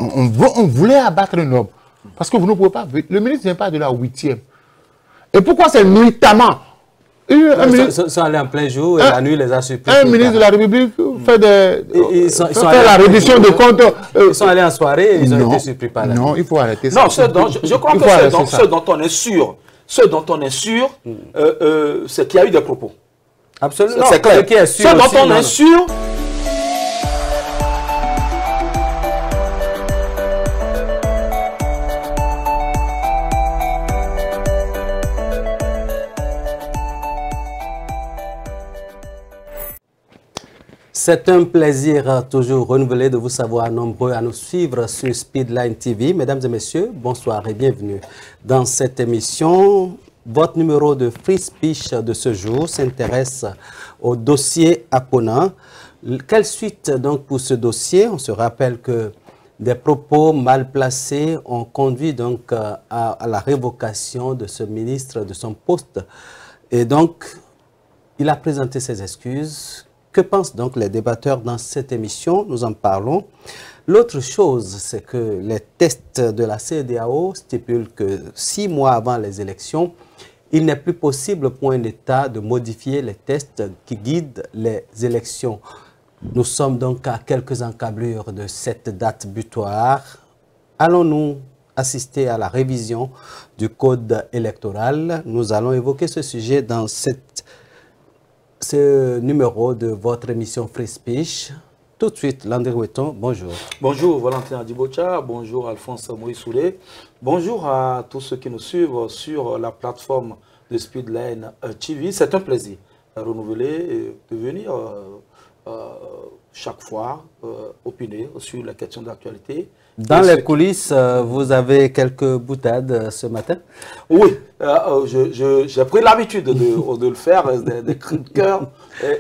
on voulait abattre un homme. Parce que vous ne pouvez pas... Le ministre ne vient pas de la 8e. Et pourquoi c'est nuitamment? Ils sont allés en plein jour et la nuit les a surpris. Un ministre de la République fait la reddition de comptes. Ils sont allés en soirée et ils ont été surpris par la nuit. Non, il faut arrêter ça. Non, je crois que ce dont on est sûr, c'est qu'il y a eu des propos. Absolument. C'est clair. Ce dont on est sûr... C'est un plaisir toujours renouvelé de vous savoir nombreux à nous suivre sur Speedline TV. Mesdames et messieurs, bonsoir et bienvenue dans cette émission. Votre numéro de Free Speech de ce jour s'intéresse au dossier Apona. Quelle suite donc pour ce dossier? On se rappelle que des propos mal placés ont conduit donc à la révocation de ce ministre de son poste. Et donc, il a présenté ses excuses. Que pensent donc les débatteurs dans cette émission? Nous en parlons. L'autre chose, c'est que les tests de la CEDEAO stipulent que 6 mois avant les élections, il n'est plus possible pour un État de modifier les tests qui guident les élections. Nous sommes donc à quelques encablures de cette date butoir. Allons-nous assister à la révision du code électoral? Nous allons évoquer ce sujet dans ce numéro de votre émission Free Speech. Tout de suite, Landry Weton, bonjour. Bonjour Valentin Adibocha, bonjour Alphonse Moïsoulé, bonjour à tous ceux qui nous suivent sur la plateforme de Speedline TV. C'est un plaisir renouvelé et de venir chaque fois opiner sur les questions d'actualité. Dans les coulisses, vous avez quelques boutades ce matin? Oui, j'ai pris l'habitude de le faire, des cris de cœur.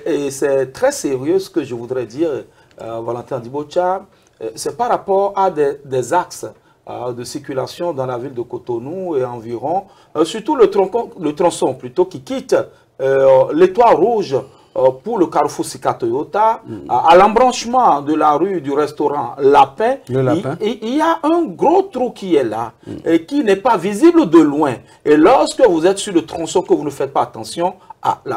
Et c'est très sérieux ce que je voudrais dire, Valentin Adibocha. C'est par rapport à des axes de circulation dans la ville de Cotonou et environ, surtout le tronçon plutôt qui quitte l'étoile rouge pour le carrefour Sika Toyota, à l'embranchement de la rue du restaurant Lapin, il y a un gros trou qui est là et qui n'est pas visible de loin. Et lorsque vous êtes sur le tronçon, que vous ne faites pas attention,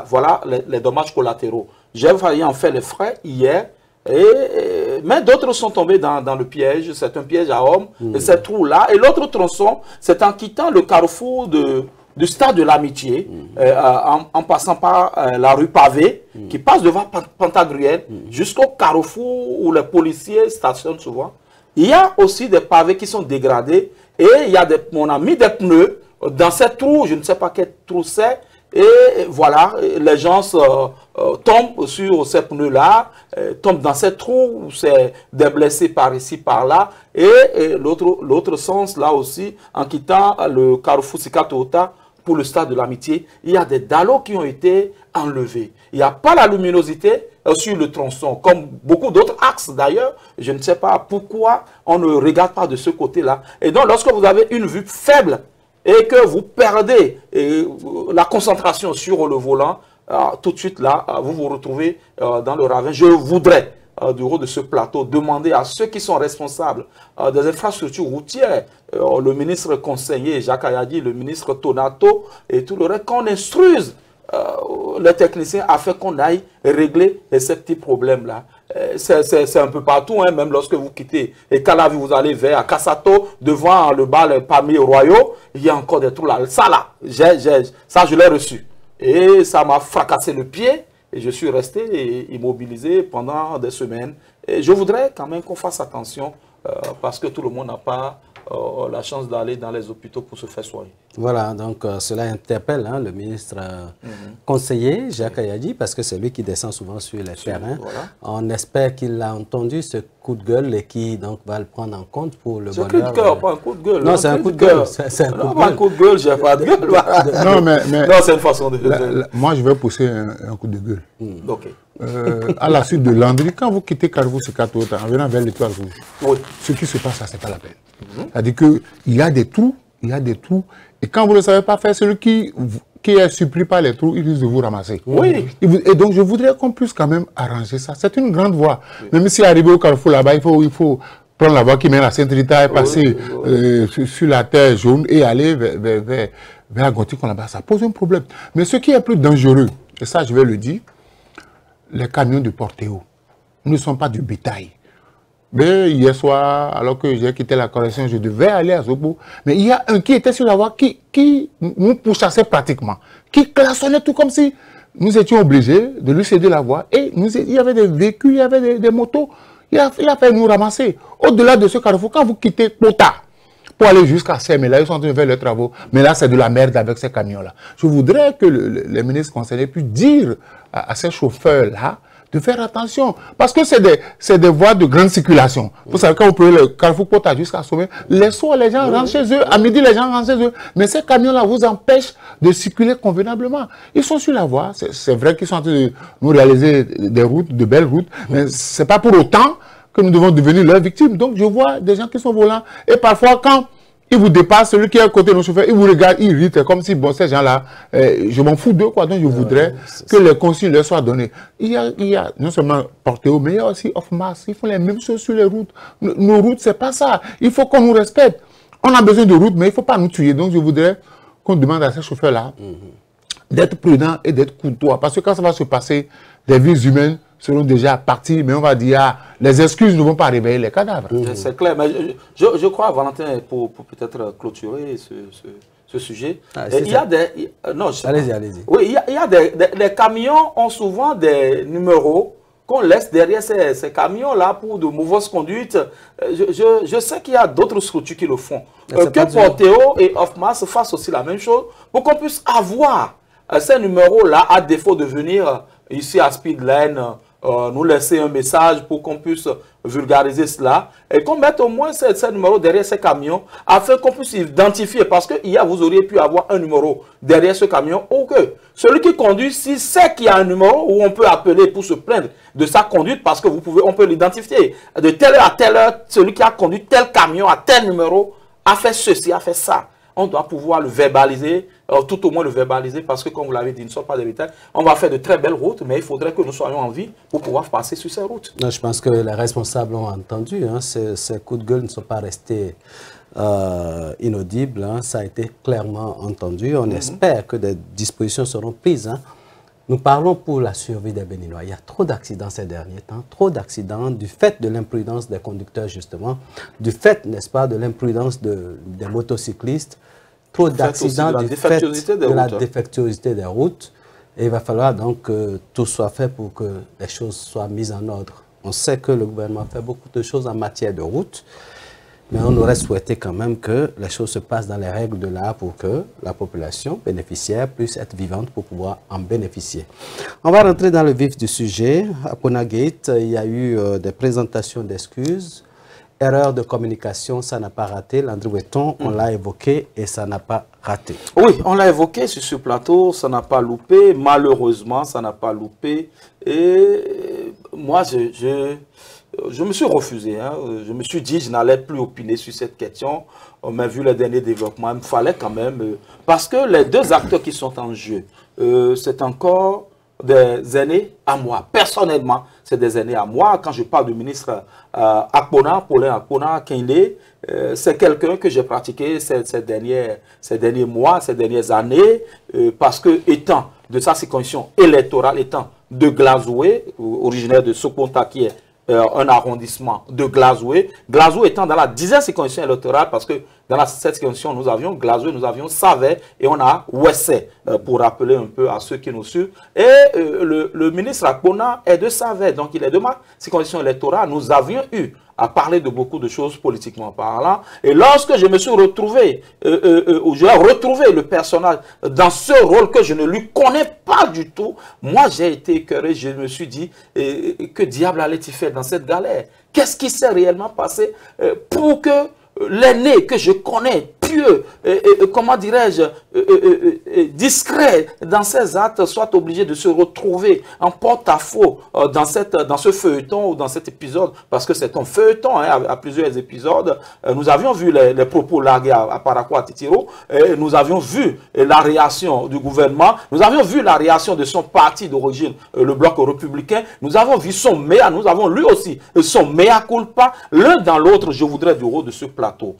voilà les dommages collatéraux. J'ai failli en faire les frais hier, mais d'autres sont tombés dans le piège. C'est un piège à hommes, et ce trou-là. Et l'autre tronçon, c'est en quittant le carrefour du stade de l'Amitié, en passant par la rue Pavée, qui passe devant Pantagruel, jusqu'au carrefour où les policiers stationnent souvent. Il y a aussi des pavés qui sont dégradés, et on a mis des pneus dans ces trous, je ne sais pas quel trou c'est, et voilà, les gens tombent sur ces pneus-là, tombent dans ces trous, c'est des blessés par ici, par là, et l'autre sens, là aussi, en quittant le carrefour Sika Toyota, pour le stade de l'Amitié, il y a des dallots qui ont été enlevés. Il n'y a pas la luminosité sur le tronçon, comme beaucoup d'autres axes d'ailleurs. Je ne sais pas pourquoi on ne regarde pas de ce côté-là. Et donc, lorsque vous avez une vue faible et que vous perdez la concentration sur le volant, tout de suite là, vous vous retrouvez dans le ravin. Je voudrais, du haut de ce plateau, demander à ceux qui sont responsables des infrastructures routières, le ministre conseiller Jacques Ayadi, le ministre Tonato et tout le reste, qu'on instruise les techniciens afin qu'on aille régler ces petits problèmes-là. C'est un peu partout, hein, même lorsque vous quittez et Calavi, vous allez vers Kassato, devant le bal Palmier Royaux, il y a encore des trous là. Ça là, ça je l'ai reçu. Et ça m'a fracassé le pied. Et je suis resté immobilisé pendant des semaines. Et je voudrais quand même qu'on fasse attention parce que tout le monde n'a pas la chance d'aller dans les hôpitaux pour se faire soigner. Voilà, donc cela interpelle le ministre conseiller Jacques Ayadi parce que c'est lui qui descend souvent sur les terrains. Voilà. On espère qu'il a entendu ce coup de gueule et qui donc va le prendre en compte pour le bonheur. C'est un coup de cœur, pas un coup de gueule. Non, c'est un coup de gueule. C'est un coup de gueule, j'ai pas de gueule. Non, mais non, c'est une façon de... Moi, je vais pousser un coup de gueule. Ok. À la suite de Landry, quand vous quittez Carrefour Sika Toyota en venant vers l'étoile rouge, ce qui se passe, ce n'est pas la peine. C'est-à-dire qu'il y a des trous, et quand vous ne le savez pas faire, celui qui est surpris par les trous, il risque de vous ramasser. Oui. Et donc, je voudrais qu'on puisse quand même arranger ça. C'est une grande voie. Oui. Même si arrivé au Carrefour là-bas, il faut prendre la voie qui mène à Saint-Rita et passer sur la terre jaune et aller vers Gonticon là-bas, ça pose un problème. Mais ce qui est plus dangereux, et ça je vais le dire, les camions de Portéo ne sont pas du bétail. Mais hier soir, alors que j'ai quitté la correction, je devais aller à Zobo. Mais il y a un qui était sur la voie qui nous pourchassait pratiquement, qui klaxonnait tout comme si nous étions obligés de lui céder la voie. Et il y avait des véhicules, il y avait des motos. Il a fait nous ramasser. Au-delà de ce carrefour, quand vous quittez Pota pour aller jusqu'à Sem, là, ils sont en train de faire leurs travaux. Mais là, c'est de la merde avec ces camions-là. Je voudrais que les ministres concernés puissent dire à ces chauffeurs-là de faire attention. Parce que c'est des voies de grande circulation. Vous savez, quand vous prenez le carrefour Pota jusqu'à Sommet, les soirs, les gens rentrent chez eux. À midi, les gens rentrent chez eux. Mais ces camions-là vous empêchent de circuler convenablement. Ils sont sur la voie. C'est vrai qu'ils sont en train de nous réaliser des routes, de belles routes. Mais ce n'est pas pour autant que nous devons devenir leurs victimes. Donc, je vois des gens qui sont volants. Et parfois, quand ils vous dépassent, celui qui est à côté de nos chauffeurs, il vous regarde, il irrite, comme si, bon, ces gens-là, je m'en fous d'eux, quoi. Donc, je voudrais que les consignes leur soient données. Il y a non seulement Portéo, mais il y a aussi Off-Mars. Ils font les mêmes choses sur les routes. Nos routes, c'est pas ça. Il faut qu'on nous respecte. On a besoin de routes, mais il ne faut pas nous tuer. Donc, je voudrais qu'on demande à ces chauffeurs-là d'être prudents et d'être courtois. Parce que quand ça va se passer, des vies humaines seront déjà parties, mais on va dire, ah, les excuses ne vont pas réveiller les cadavres. C'est clair, mais je crois, Valentin, pour peut-être clôturer ce sujet, il y a des... Non, allez-y. Oui, il y a des camions ont souvent des numéros qu'on laisse derrière ces camions-là pour de mauvaises conduites. Je sais qu'il y a d'autres structures qui le font. Que Portéo et Off-Mars fassent aussi la même chose pour qu'on puisse avoir ces numéros-là, à défaut de venir ici à Speedline, nous laisser un message pour qu'on puisse vulgariser cela et qu'on mette au moins ces numéros derrière ces camions afin qu'on puisse identifier, parce que hier vous auriez pu avoir un numéro derrière ce camion ou que celui qui conduit, s'il sait qu'il y a un numéro où on peut appeler pour se plaindre de sa conduite, parce que on peut l'identifier de telle heure à telle heure, celui qui a conduit tel camion à tel numéro a fait ceci, a fait ça. On doit pouvoir le verbaliser, tout au moins le verbaliser, parce que, comme vous l'avez dit, ne sont pas des détails. On va faire de très belles routes, mais il faudrait que nous soyons en vie pour pouvoir passer sur ces routes. Non, je pense que les responsables ont entendu. Hein, ces coups de gueule ne sont pas restés inaudibles. Hein, ça a été clairement entendu. On espère que des dispositions seront prises. Hein. Nous parlons pour la survie des Béninois. Il y a trop d'accidents ces derniers temps, trop d'accidents du fait de l'imprudence des conducteurs, justement, du fait, n'est-ce pas, de l'imprudence des motocyclistes, trop d'accidents du fait de la défectuosité des routes. Et il va falloir donc que tout soit fait pour que les choses soient mises en ordre. On sait que le gouvernement fait beaucoup de choses en matière de route, mais on aurait souhaité quand même que les choses se passent dans les règles de l'art pour que la population bénéficiaire puisse être vivante pour pouvoir en bénéficier. On va rentrer dans le vif du sujet. À Ponagate, il y a eu des présentations d'excuses. Erreur de communication, ça n'a pas raté. Landry Weton, on l'a évoqué et ça n'a pas raté. Oui, on l'a évoqué sur ce plateau, ça n'a pas loupé. Malheureusement, ça n'a pas loupé. Et moi, je me suis refusé. Hein. Je me suis dit, je n'allais plus opiner sur cette question. Mais vu les derniers développements, il me fallait quand même... parce que les deux acteurs qui sont en jeu, c'est encore des aînés à moi. Personnellement, c'est des aînés à moi. Quand je parle du ministre Akpona, Paulin Akpona Kinde, c'est quelqu'un que j'ai pratiqué ces derniers mois, ces dernières années, parce que étant de sa circonscription électorale, étant de Glazoué, originaire de Sokonta, qui est un arrondissement de Glazoué. Glazoué étant dans la 10e circonscription électorale, parce que dans cette circonscription, nous avions Glazoué, nous avions Savet et on a Ouessé, pour rappeler un peu à ceux qui nous suivent. Et le ministre Akpona est de Savet, donc il est de ma circonscription électorale. Nous avions eu à parler de beaucoup de choses politiquement parlant. Et lorsque je me suis retrouvé, j'ai retrouvé le personnage dans ce rôle que je ne lui connais pas du tout, moi j'ai été écœuré, je me suis dit, que diable allait-il faire dans cette galère? Qu'est-ce qui s'est réellement passé pour que l'aîné que je connais, pieux, comment dirais-je, discret dans ses actes soit obligé de se retrouver en porte-à-faux dans ce feuilleton ou dans cet épisode, parce que c'est un feuilleton hein, à plusieurs épisodes. Nous avions vu les propos largués à Parakou, à Titiro, nous avions vu la réaction du gouvernement, nous avions vu la réaction de son parti d'origine, le Bloc républicain, nous avons vu son mea, nous avons lu aussi son mea culpa, l'un dans l'autre. Je voudrais du haut de ce plateau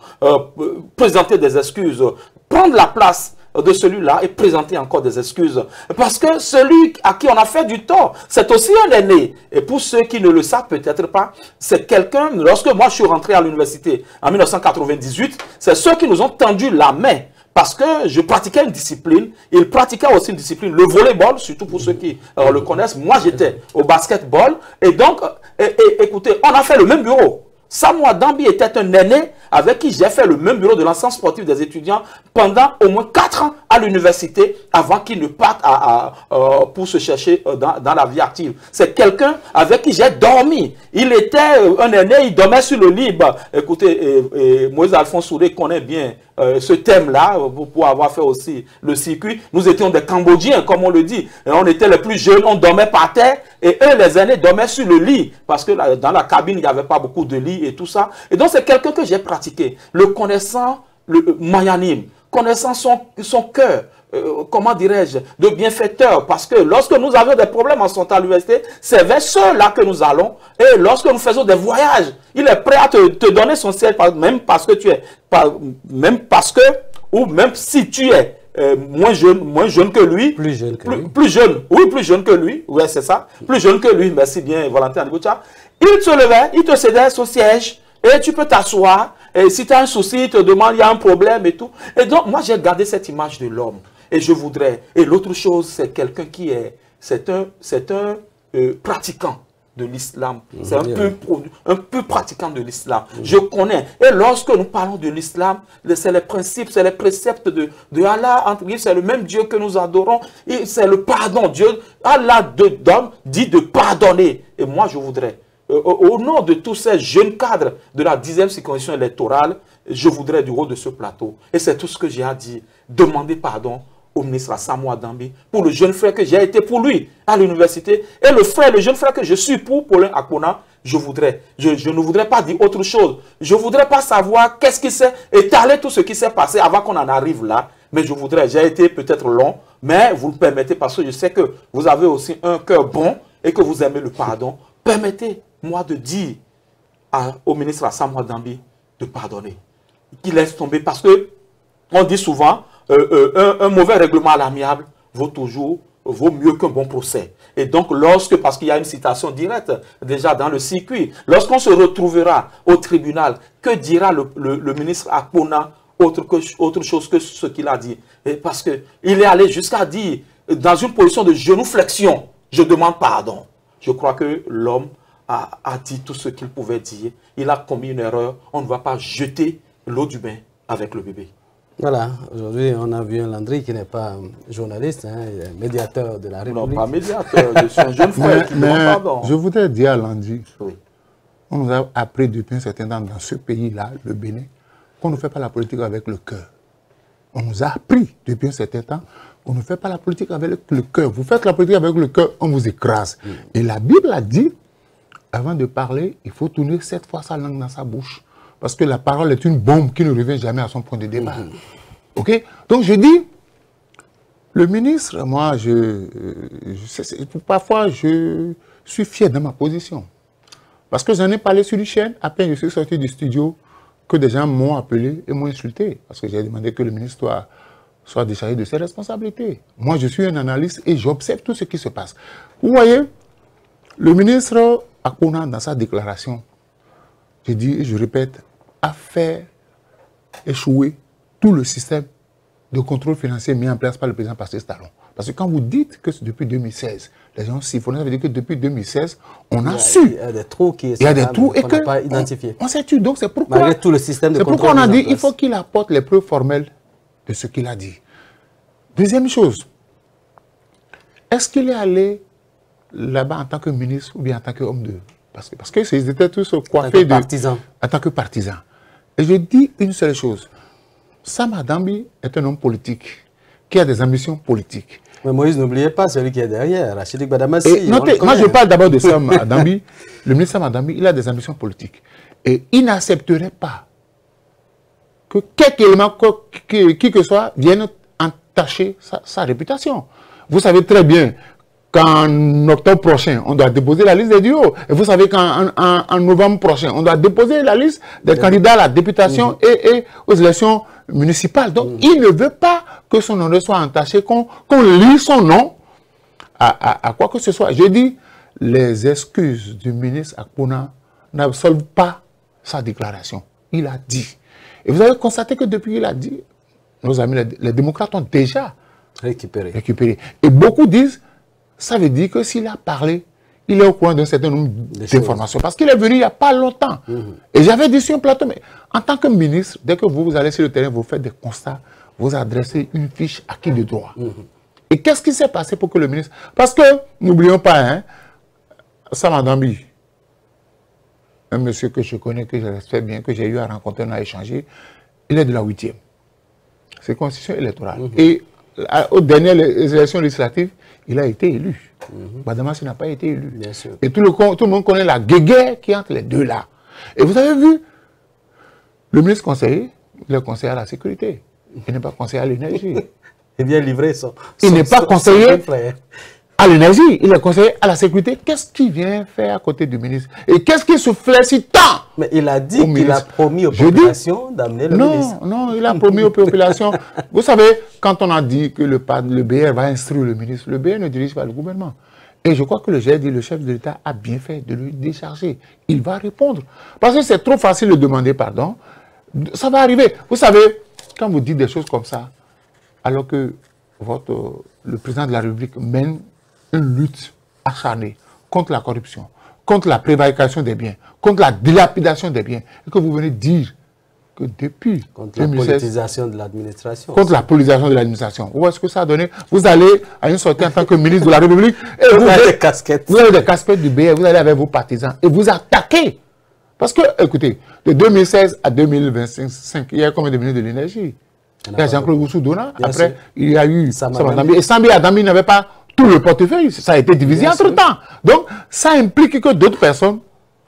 présenter des excuses, prendre la place de celui-là et présenter encore des excuses. Parce que celui à qui on a fait du tort, c'est aussi un aîné. Et pour ceux qui ne le savent peut-être pas, c'est quelqu'un, lorsque moi je suis rentré à l'université en 1998, c'est ceux qui nous ont tendu la main. Parce que je pratiquais une discipline, il pratiquait aussi une discipline, le volleyball, surtout pour ceux qui le connaissent. Moi j'étais au basketball. Et donc, écoutez, on a fait le même bureau. Samoa Dambi était un aîné avec qui j'ai fait le même bureau de l'ensemble sportif des étudiants pendant au moins 4 ans à l'université avant qu'il ne parte pour se chercher dans la vie active. C'est quelqu'un avec qui j'ai dormi. Il était un aîné, il dormait sur le lit. Écoutez, Moïse Alphonse Soudé connaît bien ce thème-là pour avoir fait aussi le circuit. Nous étions des Cambodgiens, comme on le dit. Et on était les plus jeunes, on dormait par terre et eux, les aînés, dormaient sur le lit parce que dans la cabine, il n'y avait pas beaucoup de lits et tout ça. Et donc, c'est quelqu'un que j'ai pratiqué. Le connaissant, le mayanim, connaissant son cœur, comment dirais-je, de bienfaiteur. Parce que lorsque nous avions des problèmes en sortant à l'université, c'est vers ceux-là que nous allons. Et lorsque nous faisons des voyages, il est prêt à te donner son ciel, même parce que tu es, même parce que, ou même si tu es moins jeune que lui. Plus jeune que lui. Plus jeune, oui, plus jeune que lui. Oui, c'est ça. Plus jeune que lui, merci bien, Valentin Adiboucha. Il te levait, il te cédait son siège. Et tu peux t'asseoir. Et si tu as un souci, il te demande, il y a un problème et tout. Et donc, moi, j'ai gardé cette image de l'homme. Et je voudrais. Et l'autre chose, c'est quelqu'un qui est. C'est un pratiquant de l'islam. C'est un peu pratiquant de l'islam. Je connais. Et lorsque nous parlons de l'islam, c'est les principes, c'est les préceptes de Allah. Entre guillemets, c'est le même Dieu que nous adorons. C'est le pardon. Dieu, Allah dit de pardonner. Et moi, je voudrais. Au nom de tous ces jeunes cadres de la 10e circonscription électorale, je voudrais du haut de ce plateau, et c'est tout ce que j'ai à dire, demander pardon au ministre Samoa Dambi pour le jeune frère que j'ai été pour lui à l'université, et le jeune frère que je suis pour Paulin Akpona. Je ne voudrais pas dire autre chose. Je ne voudrais pas savoir qu'est-ce qui s'est étalé, tout ce qui s'est passé avant qu'on en arrive là. Mais je voudrais, j'ai été peut-être long, mais vous le permettez parce que je sais que vous avez aussi un cœur bon et que vous aimez le pardon. Permettez-moi de dire au ministre Samoa Dambi de pardonner. Qu'il laisse tomber parce que on dit souvent un mauvais règlement à l'amiable vaut mieux qu'un bon procès. Et donc, parce qu'il y a une citation directe déjà dans le circuit, lorsqu'on se retrouvera au tribunal, que dira le ministre Akpona autre chose que ce qu'il a dit? Et parce qu'il est allé jusqu'à dire, dans une position de genuflexion, je demande pardon. Je crois que l'homme a dit tout ce qu'il pouvait dire. Il a commis une erreur. On ne va pas jeter l'eau du bain avec le bébé. Voilà, aujourd'hui on a vu un Landry qui n'est pas journaliste, hein, médiateur de la République. Non, pas médiateur, je suis un jeune frère qui demande pardon. Je voudrais dire à Landry, oui. On nous a appris depuis un certain temps dans ce pays-là, le Bénin, qu'on ne fait pas la politique avec le cœur. On nous a appris depuis un certain temps qu'on ne fait pas la politique avec le cœur. Vous faites la politique avec le cœur, on vous écrase. Et la Bible a dit, avant de parler, il faut tourner 7 fois sa langue dans sa bouche. Parce que la parole est une bombe qui ne revient jamais à son point de départ. OK? Donc je dis, le ministre, moi, parfois je suis fier de ma position. Parce que j'en ai parlé sur une chaîne, à peine je suis sorti du studio, que des gens m'ont appelé et m'ont insulté. Parce que j'ai demandé que le ministre soit déchargé de ses responsabilités. Moi, je suis un analyste et j'observe tout ce qui se passe. Vous voyez, le ministre Akpona, dans sa déclaration, je dis et je répète, a fait échouer tout le système de contrôle financier mis en place par le président Patrice Talon. Parce que quand vous dites que c'est depuis 2016, les gens siphonnent, ça veut dire que depuis 2016, on a su. Il y a des trous qui il y a des trous et qu'on n'a pas identifiés. On s'est tué. Donc c'est pourquoi, malgré tout le système de contrôle. C'est pourquoi on a dit qu'il faut qu'il apporte les preuves formelles de ce qu'il a dit. Deuxième chose, est-ce qu'il est allé là-bas en tant que ministre ou bien en tant qu'homme de... Parce qu'ils étaient tous coiffés en tant que partisans. Et je dis une seule chose. Samoa Dambi est un homme politique. qui a des ambitions politiques. Mais Moïse, n'oubliez pas celui qui est derrière, Rachidi Badamassi. Notez, moi, je parle d'abord de Sam Adambi. Le ministre Sam Adambi, il a des ambitions politiques. Et il n'accepterait pas que quelque élément, qui que soit, vienne entacher sa réputation. Vous savez très bien qu'en octobre prochain, on doit déposer la liste des duos. Et vous savez qu'en novembre prochain, on doit déposer la liste des candidats à la députation et aux élections municipales. Donc, il ne veut pas que son nom soit entaché, qu'on lit son nom à quoi que ce soit. Je dis, les excuses du ministre Akpona n'absolvent pas sa déclaration. Il a dit. Et vous avez constaté que depuis qu'il a dit, nos amis les démocrates ont déjà récupéré. Et beaucoup disent, ça veut dire que s'il a parlé, il est au courant d'un certain nombre d'informations. Parce qu'il est venu il n'y a pas longtemps. Et j'avais dit sur un plateau, mais en tant que ministre, dès que vous allez sur le terrain, vous faites des constats, vous adressez une fiche acquis de droit. Et qu'est-ce qui s'est passé pour que le ministre... Parce que, n'oublions pas, hein, Sam Adambi, un monsieur que je connais, que je respecte bien, que j'ai eu à rencontrer, on a échangé, il est de la 8e. C'est constitution électorale. Et aux dernières élections législatives, il a été élu. Badamassi n'a pas été élu. Bien sûr. Et tout le monde connaît la guéguerre qui est entre les deux là. Et vous avez vu, le ministre conseiller, il est conseiller à la sécurité. Il n'est pas conseiller à l'énergie. Il vient livrer il n'est pas conseiller à l'énergie, il est conseiller à la sécurité. Qu'est-ce qu'il vient faire à côté du ministre? Et qu'est-ce qui se félicite tant? Mais il a dit qu'il a promis aux populations d'amener le ministre. Non, il a promis aux populations. Vous savez, quand on a dit que le BR va instruire le ministre, le BR ne dirige pas le gouvernement. Et je crois que le chef de l'État a bien fait de lui décharger. Il va répondre. Parce que c'est trop facile de demander pardon. Ça va arriver. Vous savez, quand vous dites des choses comme ça, alors que le président de la République mène une lutte acharnée contre la corruption, contre la prévarication des biens, contre la dilapidation des biens, et que vous venez dire que depuis contre 2016, la politisation de l'administration. Contre la politisation de l'administration. Où est-ce que ça a donné? Vous allez à une sortie en tant que ministre de la République et vous avez des casquettes. Vous avez des casquettes du BR, vous allez avec vos partisans et vous attaquez. Parce que, écoutez, de 2016 à 2025, il y a combien de ministres de l'énergie? Il y a Jean-Claude Goussou-Dona, après il y a eu Sam Adambi. Et Sambi Adambi n'avait pas tout le portefeuille, ça a été divisé entre-temps. Donc, ça implique que d'autres personnes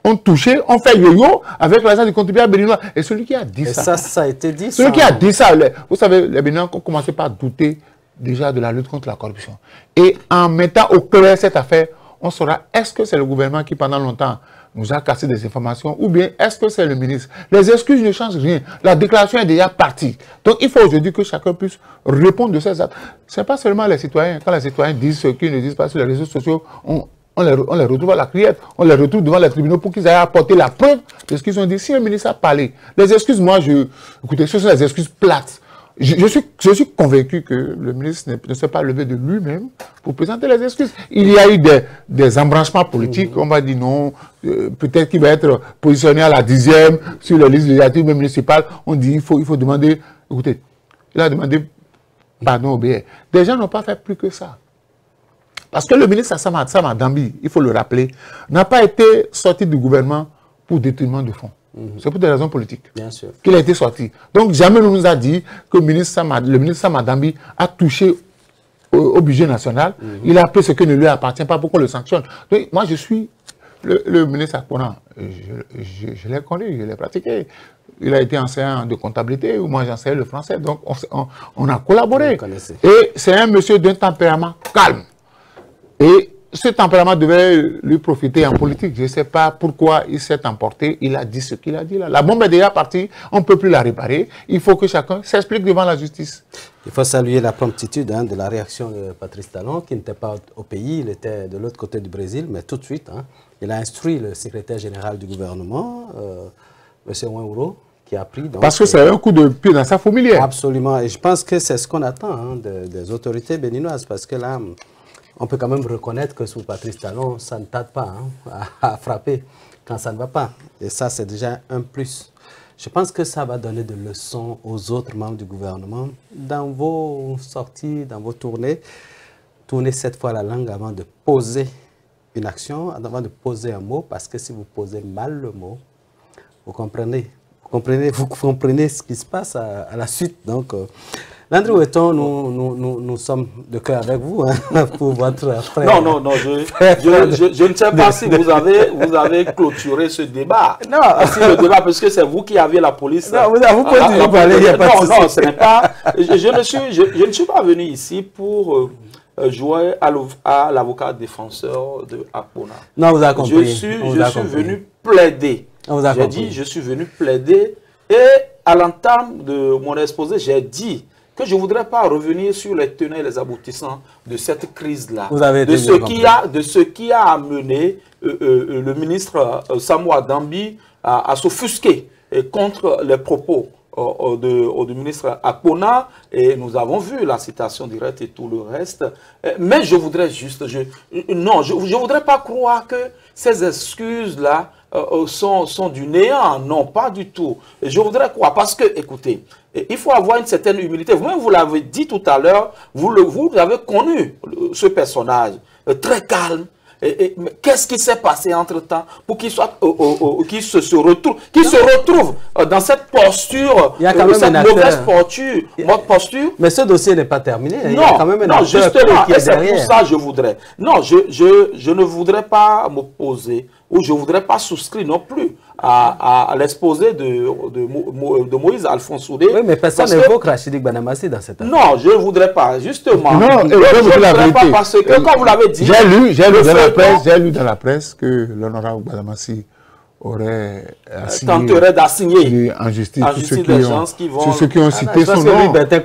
ont touché, ont fait yo-yo avec l'argent du contribuable béninois. Et celui qui a dit ça... ça a été dit. Celui qui a dit ça, vous savez, les Béninois ont commencé par douter déjà de la lutte contre la corruption. Et en mettant au clair cette affaire, on saura, est-ce que c'est le gouvernement qui, pendant longtemps, nous a cassé des informations, ou bien est-ce que c'est le ministre? Les excuses ne changent rien. La déclaration est déjà partie. Donc, il faut aujourd'hui que chacun puisse répondre de ces actes. Ce n'est pas seulement les citoyens. Quand les citoyens disent ce qu'ils ne disent pas sur les réseaux sociaux, on les retrouve à la criette, on les retrouve devant les tribunaux pour qu'ils aillent apporter la preuve de ce qu'ils ont dit. Si le ministre a parlé, les excuses, écoutez, ce sont des excuses plates. Je suis convaincu que le ministre ne s'est pas levé de lui-même pour présenter les excuses. Il y a eu des embranchements politiques. On va dire non, peut-être qu'il va être positionné à la 10e sur les listes législatives municipales. On dit il faut demander. Écoutez, il a demandé pardon au BR. Des gens n'ont pas fait plus que ça. Parce que le ministre Sam Adambi, il faut le rappeler, n'a pas été sorti du gouvernement pour détournement de fonds. C'est pour des raisons politiques qu'il a été sorti. Donc, jamais on nous a dit que le ministre Sam Adambi a touché au budget national. Il a pris ce qui ne lui appartient pas pour qu'on le sanctionne. Donc, moi, je suis le ministre Akpona. Je l'ai connu, je l'ai pratiqué. Il a été enseignant de comptabilité, ou moi j'enseignais le français. Donc, on a collaboré. Et c'est un monsieur d'un tempérament calme. Et ce tempérament devait lui profiter en politique. Je ne sais pas pourquoi il s'est emporté. Il a dit ce qu'il a dit là. La bombe est déjà partie. On ne peut plus la réparer. Il faut que chacun s'explique devant la justice. Il faut saluer la promptitude de la réaction de Patrice Talon, qui n'était pas au pays. Il était de l'autre côté du Brésil, mais tout de suite, il a instruit le secrétaire général du gouvernement, M. Ouaouro, qui a pris... Donc, parce que c'est un coup de pied dans sa fourmilière. Absolument. Et je pense que c'est ce qu'on attend des autorités béninoises, parce que là... On peut quand même reconnaître que sous Patrice Talon, ça ne tarde pas à frapper quand ça ne va pas. Et ça, c'est déjà un plus. Je pense que ça va donner des leçons aux autres membres du gouvernement. Dans vos sorties, dans vos tournées, tournez cette fois la langue avant de poser une action, avant de poser un mot, parce que si vous posez mal le mot, vous comprenez ce qui se passe à la suite. Donc, Landry Ouetton, nous sommes de cœur avec vous hein, pour votre frère. Non, je ne sais pas si vous avez clôturé ce débat. Non. Si le débat, parce que c'est vous qui avez la police. Non, vous pouvez toujours parler, il n'y a pas de souci. Non, ce n'est pas... Je ne suis pas venu ici pour... jouer à l'avocat défenseur de Akpona. Non, vous avez compris. Je suis venu plaider. J'ai dit, je suis venu plaider. Et à l'entame de mon exposé, j'ai dit que je ne voudrais pas revenir sur les tenants et les aboutissants de cette crise-là. De ce qui a amené le ministre Samoa Dambi à s'offusquer contre les propos du ministre Akpona, et nous avons vu la citation directe et tout le reste. Mais je voudrais juste... je ne voudrais pas croire que ces excuses-là sont du néant. Non, pas du tout. Et je voudrais croire, parce que, écoutez, il faut avoir une certaine humilité. Vous-même, vous l'avez dit tout à l'heure, vous avez connu ce personnage très calme. Qu'est-ce qui s'est passé entre-temps pour qu'il se retrouve dans cette posture, cette mauvaise posture. Mais ce dossier n'est pas terminé. Non, il y a quand même un justement, et c'est pour ça que je voudrais. Non, je ne voudrais pas m'opposer, ou je ne voudrais pas souscrire non plus à l'exposé de Moïse Alphonse Oudé. Oui, mais personne n'évoque Rachidi Banamassi dans cette affaire. Non, je ne voudrais pas, justement. Non, je ne voudrais pas parce que, comme vous l'avez dit... J'ai lu dans la presse que l'honorable Banamassi tenterait d'assigner en justice des gens qui vont... ceux qui ont cité son nom. Je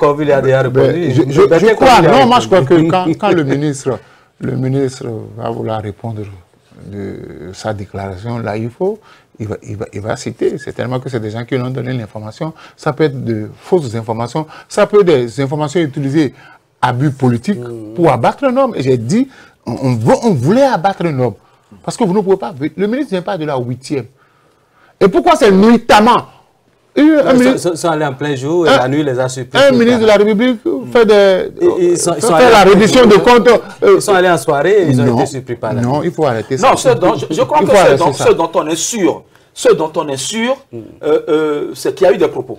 crois, non, moi je crois que quand le ministre va vouloir répondre de sa déclaration, là il va citer. C'est tellement que c'est des gens qui lui ont donné l'information. Ça peut être de fausses informations, ça peut être des informations utilisées à but politique pour abattre un homme. Et j'ai dit, on voulait abattre un homme. Parce que vous ne pouvez pas... Le ministre ne vient pas de la 8e. Et pourquoi c'est nuitamment? Ils sont allés en plein jour et la nuit les a surpris. Un ministre de la République fait la reddition de comptes. Ils sont allés en soirée et ils ont été surpris par la nuit. Non, il faut arrêter ça. Non, je crois que ce dont on est sûr, c'est qu'il y a eu des propos.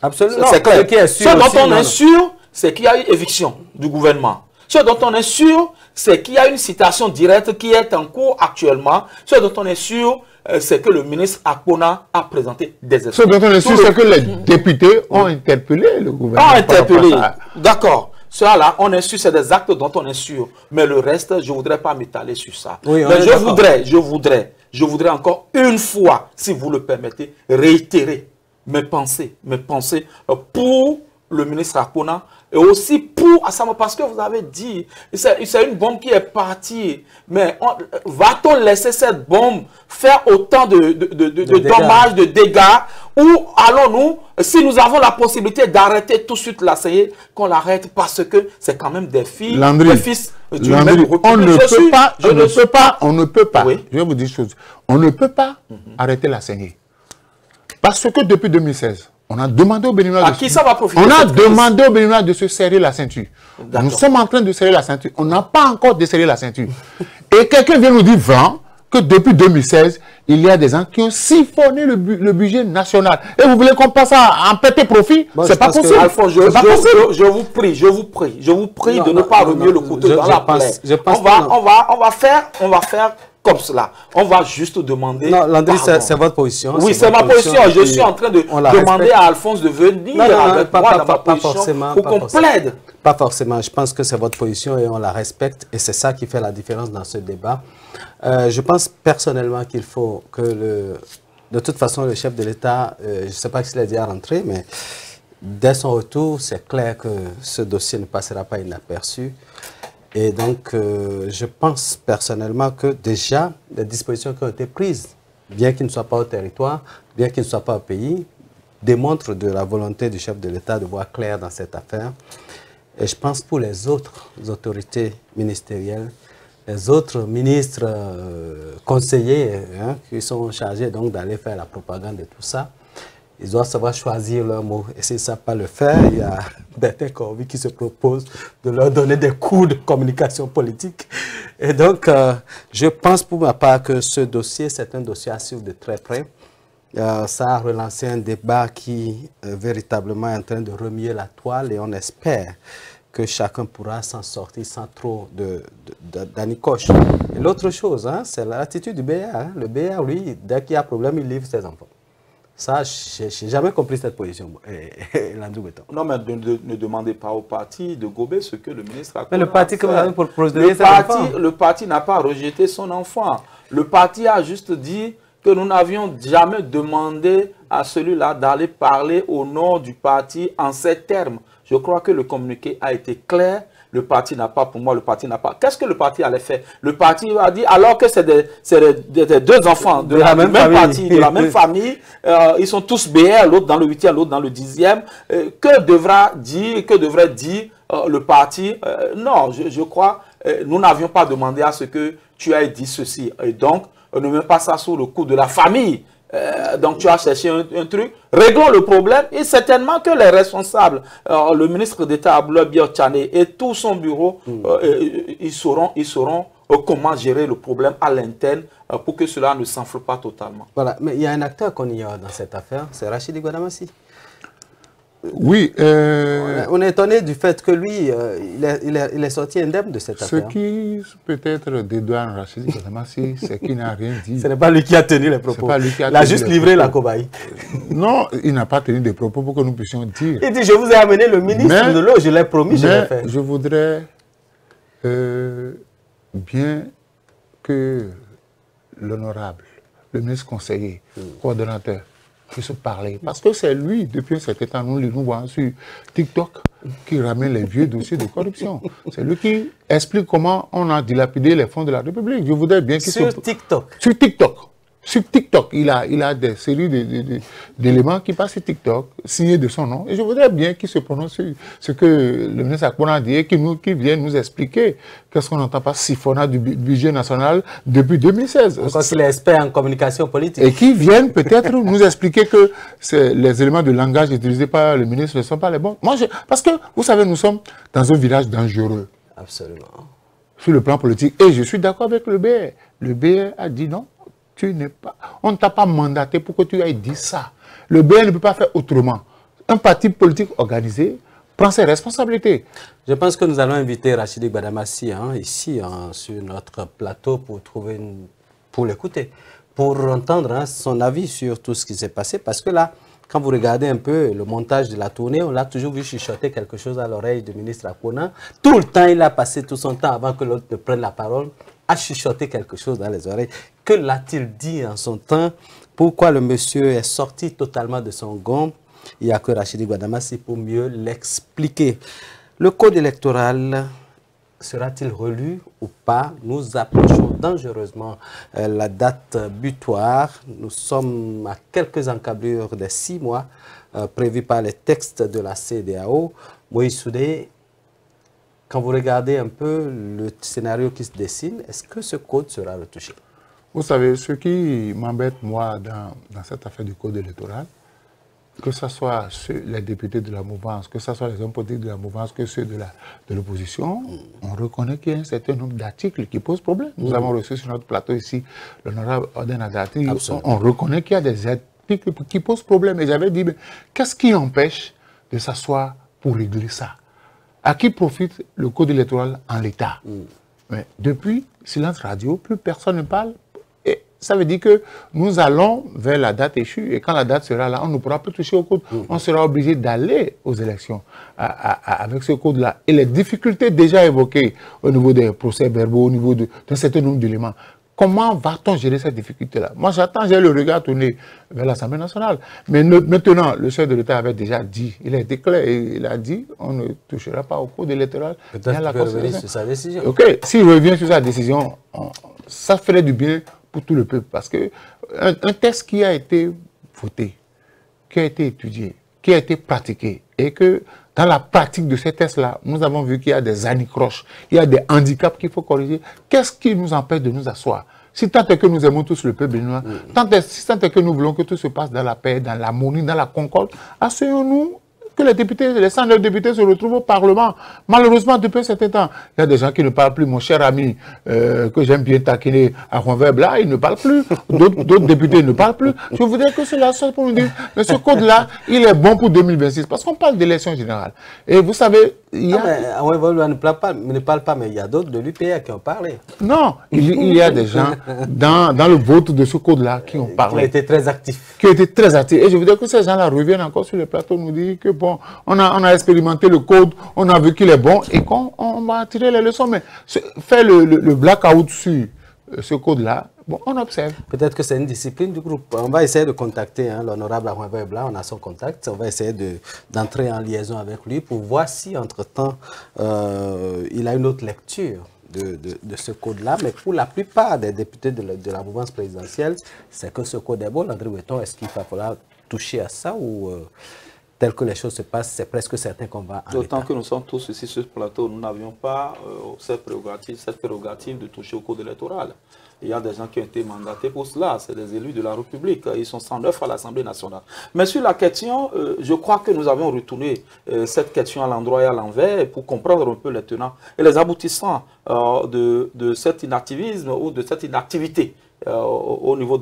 Absolument. C'est clair. Ce dont on est sûr, c'est qu'il y a eu éviction du gouvernement. Ce dont on est sûr, c'est qu'il y a une citation directe qui est en cours actuellement. Ce dont on est sûr, c'est que le ministre Akpona a présenté des excuses. Ce dont on est sûr, c'est que les députés ont interpellé le gouvernement. D'accord. Cela là, on est sûr, c'est des actes dont on est sûr. Mais le reste, je ne voudrais pas m'étaler sur ça. Oui, mais je voudrais encore une fois, si vous le permettez, réitérer mes pensées pour le ministre Akpona et aussi pour Assama, parce que vous avez dit, c'est une bombe qui est partie, mais va-t-on laisser cette bombe faire autant de dommages, de dégâts, ou allons-nous, si nous avons la possibilité d'arrêter tout de suite la CIE, qu'on l'arrête parce que c'est quand même des filles, des fils du même on ne peut pas, oui. Je vais vous dire une chose, on ne peut pas arrêter la CIE. Parce que depuis 2016, on a demandé aux Béninois de se serrer la ceinture. Nous sommes en train de serrer la ceinture. On n'a pas encore desserré la ceinture. Et quelqu'un vient nous dire que depuis 2016, il y a des gens qui ont siphonné le budget national. Et vous voulez qu'on passe à en péter profit? C'est pas possible. Alphonse, je vous prie de ne pas remuer le couteau dans la plaie. On va faire comme cela. On va juste demander... Non, Landry, c'est votre position. Oui, c'est ma position. Je suis en train de demander à Alphonse de venir avec moi dans ma position pour qu'on plaide. Pas forcément. Je pense que c'est votre position et on la respecte. Et c'est ça qui fait la différence dans ce débat. Je pense personnellement qu'il faut que de toute façon, le chef de l'État, je ne sais pas s'il a déjà rentré, mais dès son retour, c'est clair que ce dossier ne passera pas inaperçu. Et donc, je pense personnellement que déjà, les dispositions qui ont été prises, bien qu'ils ne soient pas au territoire, bien qu'ils ne soient pas au pays, démontrent de la volonté du chef de l'État de voir clair dans cette affaire. Et je pense pour les autres autorités ministérielles, les autres ministres conseillers qui sont chargés donc d'aller faire la propagande et tout ça, ils doivent savoir choisir leurs mots. Et s'ils ne savent pas le faire, il y a Bertin Corby qui se propose de leur donner des cours de communication politique. Et donc, je pense pour ma part que ce dossier, c'est un dossier à suivre de très près. ça a relancé un débat qui véritablement est en train de remuer la toile et on espère que chacun pourra s'en sortir sans trop d'anicoche. Et l'autre chose, hein, c'est l'attitude du BA. Hein. Le BA, lui, dès qu'il y a problème, il livre ses enfants. Ça, je n'ai jamais compris cette position. Non, mais ne demandez pas au parti de gober ce que le ministre a fait. Mais le parti que vous avez pour le parti n'a pas rejeté son enfant. Le parti a juste dit que nous n'avions jamais demandé à celui-là d'aller parler au nom du parti en ces termes. Je crois que le communiqué a été clair. Le parti n'a pas, pour moi, le parti n'a pas. Qu'est-ce que le parti allait faire? Le parti a dit, alors que c'est des deux enfants de la même partie, de la même famille, ils sont tous BR, l'autre dans le 8e, l'autre dans le 10e. Que devrait dire le parti? Non, je crois, nous n'avions pas demandé à ce que tu aies dit ceci. Et donc, ne mets pas ça sous le coup de la famille. Donc tu as cherché un truc, réglons le problème et certainement que les responsables, le ministre d'État Abdoulaye Biotchane et tout son bureau, ils sauront comment gérer le problème à l'interne pour que cela ne s'enfle pas totalement. Voilà, mais il y a un acteur qu'on ignore dans cette affaire, c'est Rachidi Gwadamassi. Oui. On est étonné du fait que lui, il est sorti indemne de cette affaire. Ce qui peut-être dédouane Rachidi Gwadamassi, c'est qu'il n'a rien dit. Ce n'est pas lui qui a tenu les propos. Il a juste livré la cobaye. Non, il n'a pas tenu des propos pour que nous puissions dire. Il dit, je vous ai amené le ministre de l'eau, je l'ai promis, je l'ai fait. Je voudrais bien que l'honorable, le ministre conseiller, coordonnateur, puisse parler. Parce que c'est lui, depuis un certain temps, nous voyons sur TikTok, qui ramène les vieux dossiers de corruption. C'est lui qui explique comment on a dilapidé les fonds de la République. Je voudrais bien qu'il Sur TikTok. Sur TikTok. Sur TikTok, il a des séries d'éléments qui passent sur TikTok, signés de son nom. Et je voudrais bien qu'il se prononce sur ce que le ministre Akpona a dit et qu'il vienne nous expliquer qu'est-ce qu'on n'entend pas siphonnat du budget national depuis 2016. Encore qu'il est expert en communication politique. Et qu'il vienne peut-être nous expliquer que les éléments de langage utilisés par le ministre ne sont pas les bons. Parce que, vous savez, nous sommes dans un village dangereux. Absolument. Sur le plan politique. Et je suis d'accord avec le BR. Le BR a dit non. On ne t'a pas mandaté pour que tu ailles dire ça. Le BN ne peut pas faire autrement. Un parti politique organisé prend ses responsabilités. Je pense que nous allons inviter Rachidi Gwadamassi ici sur notre plateau pour l'écouter, pour entendre son avis sur tout ce qui s'est passé. Parce que là, quand vous regardez un peu le montage de la tournée, on l'a toujours vu chuchoter quelque chose à l'oreille du ministre Akpona. Tout le temps, il a passé tout son temps avant que l'autre ne prenne la parole à chuchoter quelque chose dans les oreilles. Que l'a-t-il dit en son temps? Pourquoi le monsieur est sorti totalement de son gond? Il n'y a que Rachidi Gwadamassi pour mieux l'expliquer. Le code électoral sera-t-il relu ou pas? Nous approchons dangereusement la date butoir. Nous sommes à quelques encablures des 6 mois prévus par les textes de la CEDEAO. Moïse Soudé, quand vous regardez un peu le scénario qui se dessine, est-ce que ce code sera retouché? Vous savez, ce qui m'embête, moi, dans cette affaire du code électoral, que ce soit les députés de la mouvance, que ce soit les hommes politiques de la mouvance, que ceux de l'opposition, on reconnaît qu'il y a un certain nombre d'articles qui posent problème. Nous avons reçu sur notre plateau ici l'honorable Oden Adati. On reconnaît qu'il y a des articles qui posent problème. Et j'avais dit, qu'est-ce qui empêche de s'asseoir pour régler ça? À qui profite le code électoral en l'état? Mais depuis silence radio, plus personne ne parle. Et ça veut dire que nous allons vers la date échue. Et quand la date sera là, on ne pourra plus toucher au code. On sera obligé d'aller aux élections avec ce code-là. Et les difficultés déjà évoquées au niveau des procès-verbaux, au niveau d'un certain nombre d'éléments, comment va-t-on gérer cette difficulté-là? Moi, j'attends, j'ai le regard tourné vers l'Assemblée nationale. Mais maintenant, le chef de l'État avait déjà dit, il a été clair, il a dit, on ne touchera pas au code électoral. Peut-être qu'il peut revenir sur sa décision. Ok, s'il revient sur sa décision, ça ferait du bien pour tout le peuple. Parce que un texte qui a été voté, qui a été étudié, qui a été pratiqué, et que dans la pratique de ces tests-là, nous avons vu qu'il y a des anicroches, il y a des handicaps qu'il faut corriger. Qu'est-ce qui nous empêche de nous asseoir? Si tant est que nous aimons tous le peuple béninois, si tant est que nous voulons que tout se passe dans la paix, dans l'harmonie, dans la concorde, asseyons-nous que les députés, les 109 députés se retrouvent au Parlement. Malheureusement, depuis un certain temps, il y a des gens qui ne parlent plus. Mon cher ami, que j'aime bien taquiner à Ronverbe, là, il ne parle plus. D'autres députés ne parlent plus. Je voudrais que cela soit pour nous dire, mais ce code-là, il est bon pour 2026, parce qu'on parle d'élection générale. Et vous savez, il y a... ne parle pas, mais il y a d'autres de l'UPR qui ont parlé. Non, il y a des gens dans le vote de ce code-là qui ont parlé. Qui ont été très actifs. Qui ont été très actifs. Et je voudrais que ces gens-là reviennent encore sur le plateau, nous dire que bon, on a expérimenté le code, on a vu qu'il est bon et qu'on va tirer les leçons. Mais faire le blackout sur ce code-là, bon, on observe. Peut-être que c'est une discipline du groupe. On va essayer de contacter l'honorable Ronverbe, on a son contact. On va essayer d'entrer en liaison avec lui pour voir si, entre-temps, il a une autre lecture de ce code-là. Mais pour la plupart des députés de la mouvance présidentielle, c'est que ce code est bon. André Breton, est-ce qu'il va falloir toucher à ça ou... tel que les choses se passent, c'est presque certain qu'on va en D'autant que nous sommes tous ici sur ce plateau, nous n'avions pas cette prérogative de toucher au code électoral. Il y a des gens qui ont été mandatés pour cela, c'est des élus de la République, ils sont 109 à l'Assemblée nationale. Mais sur la question, je crois que nous avons retourné cette question à l'endroit et à l'envers pour comprendre un peu les tenants et les aboutissants de cet inactivisme ou de cette inactivité au niveau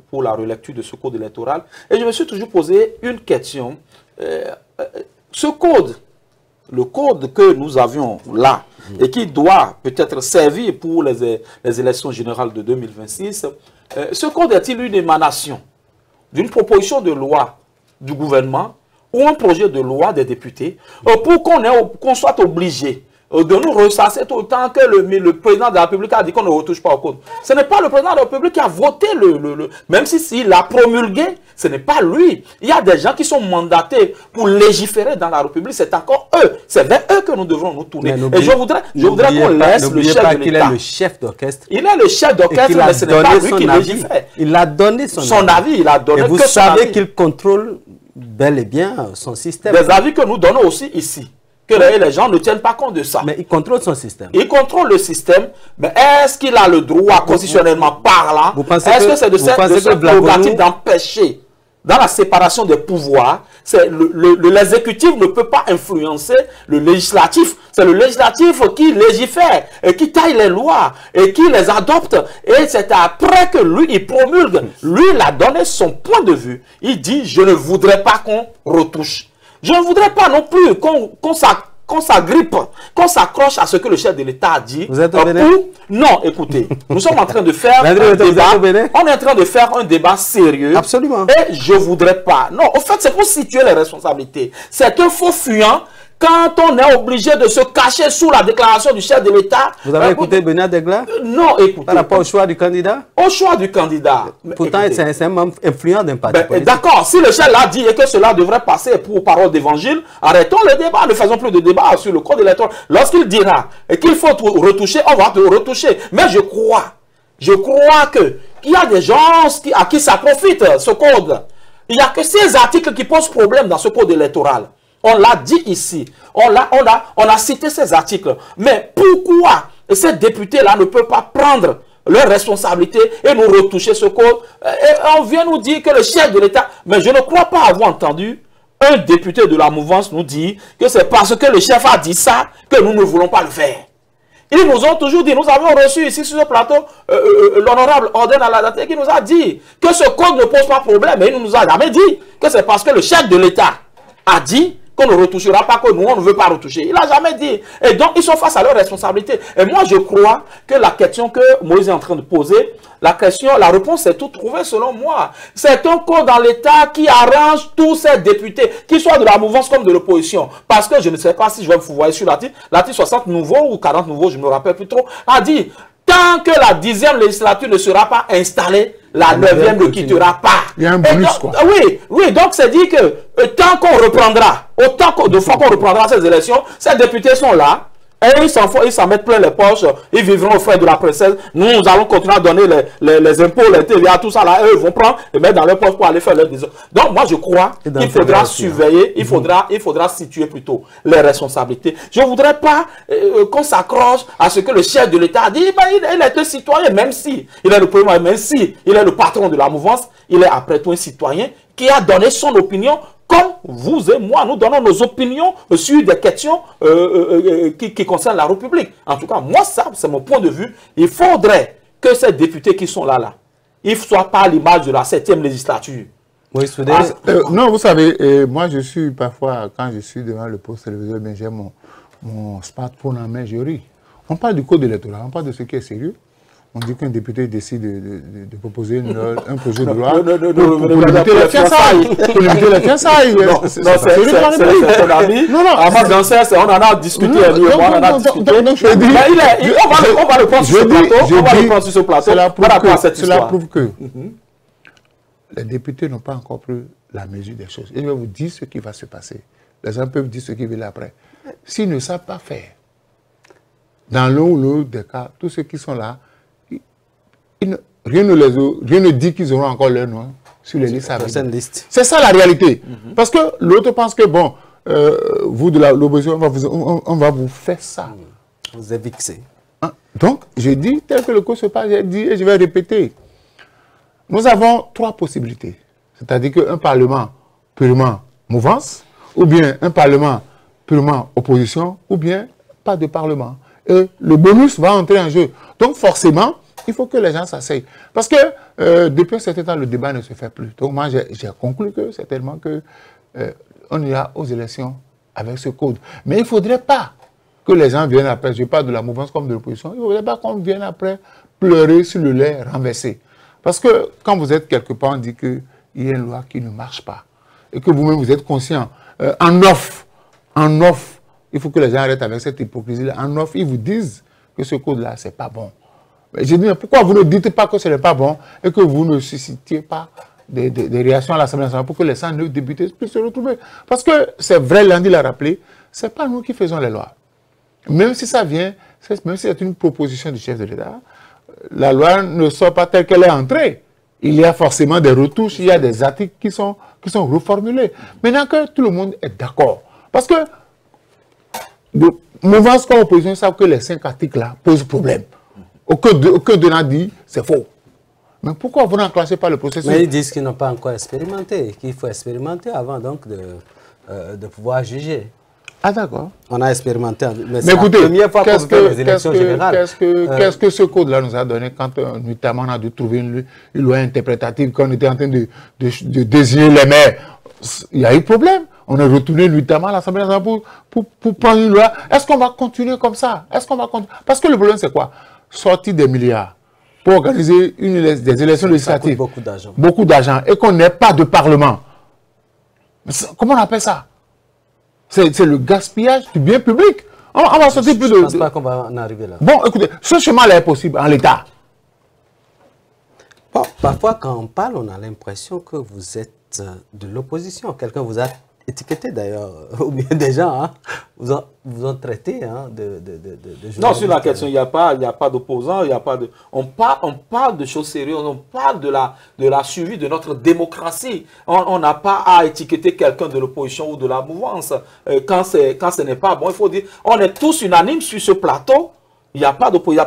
pour la relecture de ce code électoral. Et je me suis toujours posé une question. Ce code, le code que nous avions là, et qui doit peut-être servir pour les élections générales de 2026, ce code est-il une émanation d'une proposition de loi du gouvernement ou un projet de loi des députés pour qu'on soit obligé de nous ressasser tout le temps que le président de la République a dit qu'on ne retouche pas au code. Ce n'est pas le président de la République qui a voté même s'il l'a promulgué, ce n'est pas lui. Il y a des gens qui sont mandatés pour légiférer dans la République, c'est encore eux. C'est vers eux que nous devrons nous tourner. Et je voudrais qu'on laisse le chef de l'État. Il est le chef d'orchestre. Il est le chef d'orchestre, mais ce n'est pas lui qui légifère. Il a donné son avis. Il a donné et vous savez qu'il contrôle bel et bien son système. Des avis que nous donnons aussi ici. Que les gens ne tiennent pas compte de ça. Mais il contrôle son système. Il contrôle le système, mais est-ce qu'il a le droit, constitutionnellement parlant, est-ce que c'est de cette prérogative d'empêcher, dans la séparation des pouvoirs, l'exécutif ne peut pas influencer le législatif. C'est le législatif qui légifère, et qui taille les lois, et qui les adopte. Et c'est après que lui, il promulgue. Lui, il a donné son point de vue. Il dit, je ne voudrais pas qu'on retouche. Je ne voudrais pas non plus qu'on s'agrippe, qu'on s'accroche à ce que le chef de l'État a dit. Vous êtes au Bénin? Non, écoutez, nous sommes en train de faire un débat. On est en train de faire un débat sérieux. Absolument. Et je ne voudrais pas. Non, en fait, c'est pour situer les responsabilités. C'est un faux fuyant. Quand on est obligé de se cacher sous la déclaration du chef de l'État... Vous avez écouté Bernard Degla? Non, écoutez. Par rapport au choix du candidat? Au choix du candidat. Pourtant, c'est un membre influent d'un parti politique. D'accord, si le chef l'a dit et que cela devrait passer pour parole d'évangile, arrêtons le débat, ne faisons plus de débat sur le code électoral. Lorsqu'il dira qu'il faut retoucher, on va retoucher. Mais je crois qu'il y a des gens à qui ça profite, ce code. Il n'y a que ces articles qui posent problème dans ce code électoral. On l'a dit ici, on a cité ces articles. Mais pourquoi ces députés-là ne peuvent pas prendre leurs responsabilités et nous retoucher ce code? Et on vient nous dire que le chef de l'État... Mais je ne crois pas avoir entendu un député de la mouvance nous dire que c'est parce que le chef a dit ça que nous ne voulons pas le faire. Ils nous ont toujours dit, nous avons reçu ici sur ce plateau l'honorable Orden Aladate qui nous a dit que ce code ne pose pas problème. Mais il ne nous a jamais dit que c'est parce que le chef de l'État a dit qu'on ne retouchera pas, que nous, on ne veut pas retoucher. Il n'a jamais dit. Et donc, ils sont face à leurs responsabilités. Et moi, je crois que la question que Moïse est en train de poser, la réponse est toute trouvée selon moi. C'est un code dans l'État qui arrange tous ces députés, qu'ils soient de la mouvance comme de l'opposition. Parce que je ne sais pas si je vais me fouvoir sur l'article 60 nouveaux ou 40 nouveaux, je ne me rappelle plus trop, a dit, tant que la 10e législature ne sera pas installée, la 9e ne quittera pas. Il y a un bonus, quoi. Oui, donc c'est dit que tant qu'on reprendra, autant de fois qu'on reprendra ces élections, ces députés sont là, et ils s'en mettent plein les poches, ils vivront aux frais de la princesse. Nous allons continuer à donner les impôts, les TVA, tout ça là, eux, ils vont prendre et mettre dans leur poche pour aller faire leur décision. Donc moi je crois qu'il faudra surveiller, il faudra situer plutôt les responsabilités. Je ne voudrais pas qu'on s'accroche à ce que le chef de l'État a dit, il est un citoyen, même si il est le premier, même si il est le patron de la mouvance, il est après tout un citoyen qui a donné son opinion comme vous et moi, nous donnons nos opinions sur des questions qui concernent la République. En tout cas, moi, ça, c'est mon point de vue. Il faudrait que ces députés qui sont là, ils ne soient pas à l'image de la 7e législature. Oui, non, vous savez, moi, je suis parfois, quand je suis devant le poste téléviseur, j'ai mon smartphone en main, je ris. On parle du code électoral, on parle de ce qui est sérieux. On dit qu'un député décide de proposer un projet de loi pour limiter les fiançailles. Pour limiter les fiançailles. Non, c'est ton ami. Non, Ahmad Danser, on en a discuté. On va le prendre sur ce plateau. On va le prendre sur ce plateau. Cela prouve que les députés n'ont pas encore pris la mesure des choses. Et je vais vous dire ce qui va se passer. Les gens peuvent dire ce qu'ils veulent après. S'ils ne savent pas faire, dans l'un ou l'autre des cas, tous ceux qui sont là, rien ne dit qu'ils auront encore leur nom sur les listes. C'est ça la réalité. Parce que l'autre pense que, bon, vous de l'opposition, on va vous faire ça. Vous êtes vexé. Donc, je dis, tel que le cours se passe, j'ai dit, et je vais répéter. Nous avons 3 possibilités. C'est-à-dire qu'un parlement purement mouvance, ou bien un parlement purement opposition, ou bien pas de parlement. Et le bonus va entrer en jeu. Donc, forcément, il faut que les gens s'asseyent. Parce que depuis un certain temps, le débat ne se fait plus. Donc, moi, j'ai conclu que certainement on ira aux élections avec ce code. Mais il ne faudrait pas que les gens viennent après, je parle de la mouvance comme de l'opposition, il ne faudrait pas qu'on vienne après pleurer sur le lait renversé. Parce que quand vous êtes quelque part, on dit qu'il y a une loi qui ne marche pas. Et que vous-même, vous êtes conscient. En off, il faut que les gens arrêtent avec cette hypocrisie-là. En off, ils vous disent que ce code-là, ce n'est pas bon. Mais j'ai dit, mais pourquoi vous ne dites pas que ce n'est pas bon et que vous ne suscitiez pas des réactions à l'Assemblée nationale pour que les 109 députés puissent se retrouver? Parce que c'est vrai, Lundi l'a rappelé, ce n'est pas nous qui faisons les lois. Même si ça vient, même si c'est une proposition du chef de l'État, la loi ne sort pas telle qu'elle est entrée. Il y a forcément des retouches, il y a des articles qui sont reformulés. Maintenant que tout le monde est d'accord. Parce que mouvance comme opposition savent que les 5 articles-là posent problème. Aucun de nous dit c'est faux. Mais pourquoi vous n'enclenchez pas le processus? Mais ils disent qu'ils n'ont pas encore expérimenté, qu'il faut expérimenter avant donc de pouvoir juger. Ah d'accord. On a expérimenté, mais c'est la première fois qu'on fait les élections générales. Qu'est-ce que ce code-là nous a donné quand notamment on a dû trouver une loi interprétative, quand on était en train de désigner les maires? Il y a eu problème. On est retourné notamment à l'Assemblée nationale pour prendre une loi. Est-ce qu'on va continuer comme ça? Parce que le problème c'est quoi? Sortir des milliards pour organiser des élections législatives. Beaucoup d'argent. Beaucoup d'argent. Et qu'on n'ait pas de parlement. Comment on appelle ça? C'est le gaspillage du bien public. On va sortir plus de... Je ne pense pas qu'on va en arriver là. Bon, écoutez, ce chemin-là est possible en l'état. Bon, parfois, quand on parle, on a l'impression que vous êtes de l'opposition. Quelqu'un vous a étiqueté d'ailleurs, ou bien des gens vous ont traité de non, sur la question, il n'y a pas d'opposants, il n'y a pas de... On parle de choses sérieuses, on parle de la survie de notre démocratie. On n'a pas à étiqueter quelqu'un de l'opposition ou de la mouvance. Quand ce n'est pas bon, il faut dire, on est tous unanimes sur ce plateau, il n'y a pas d'opposition.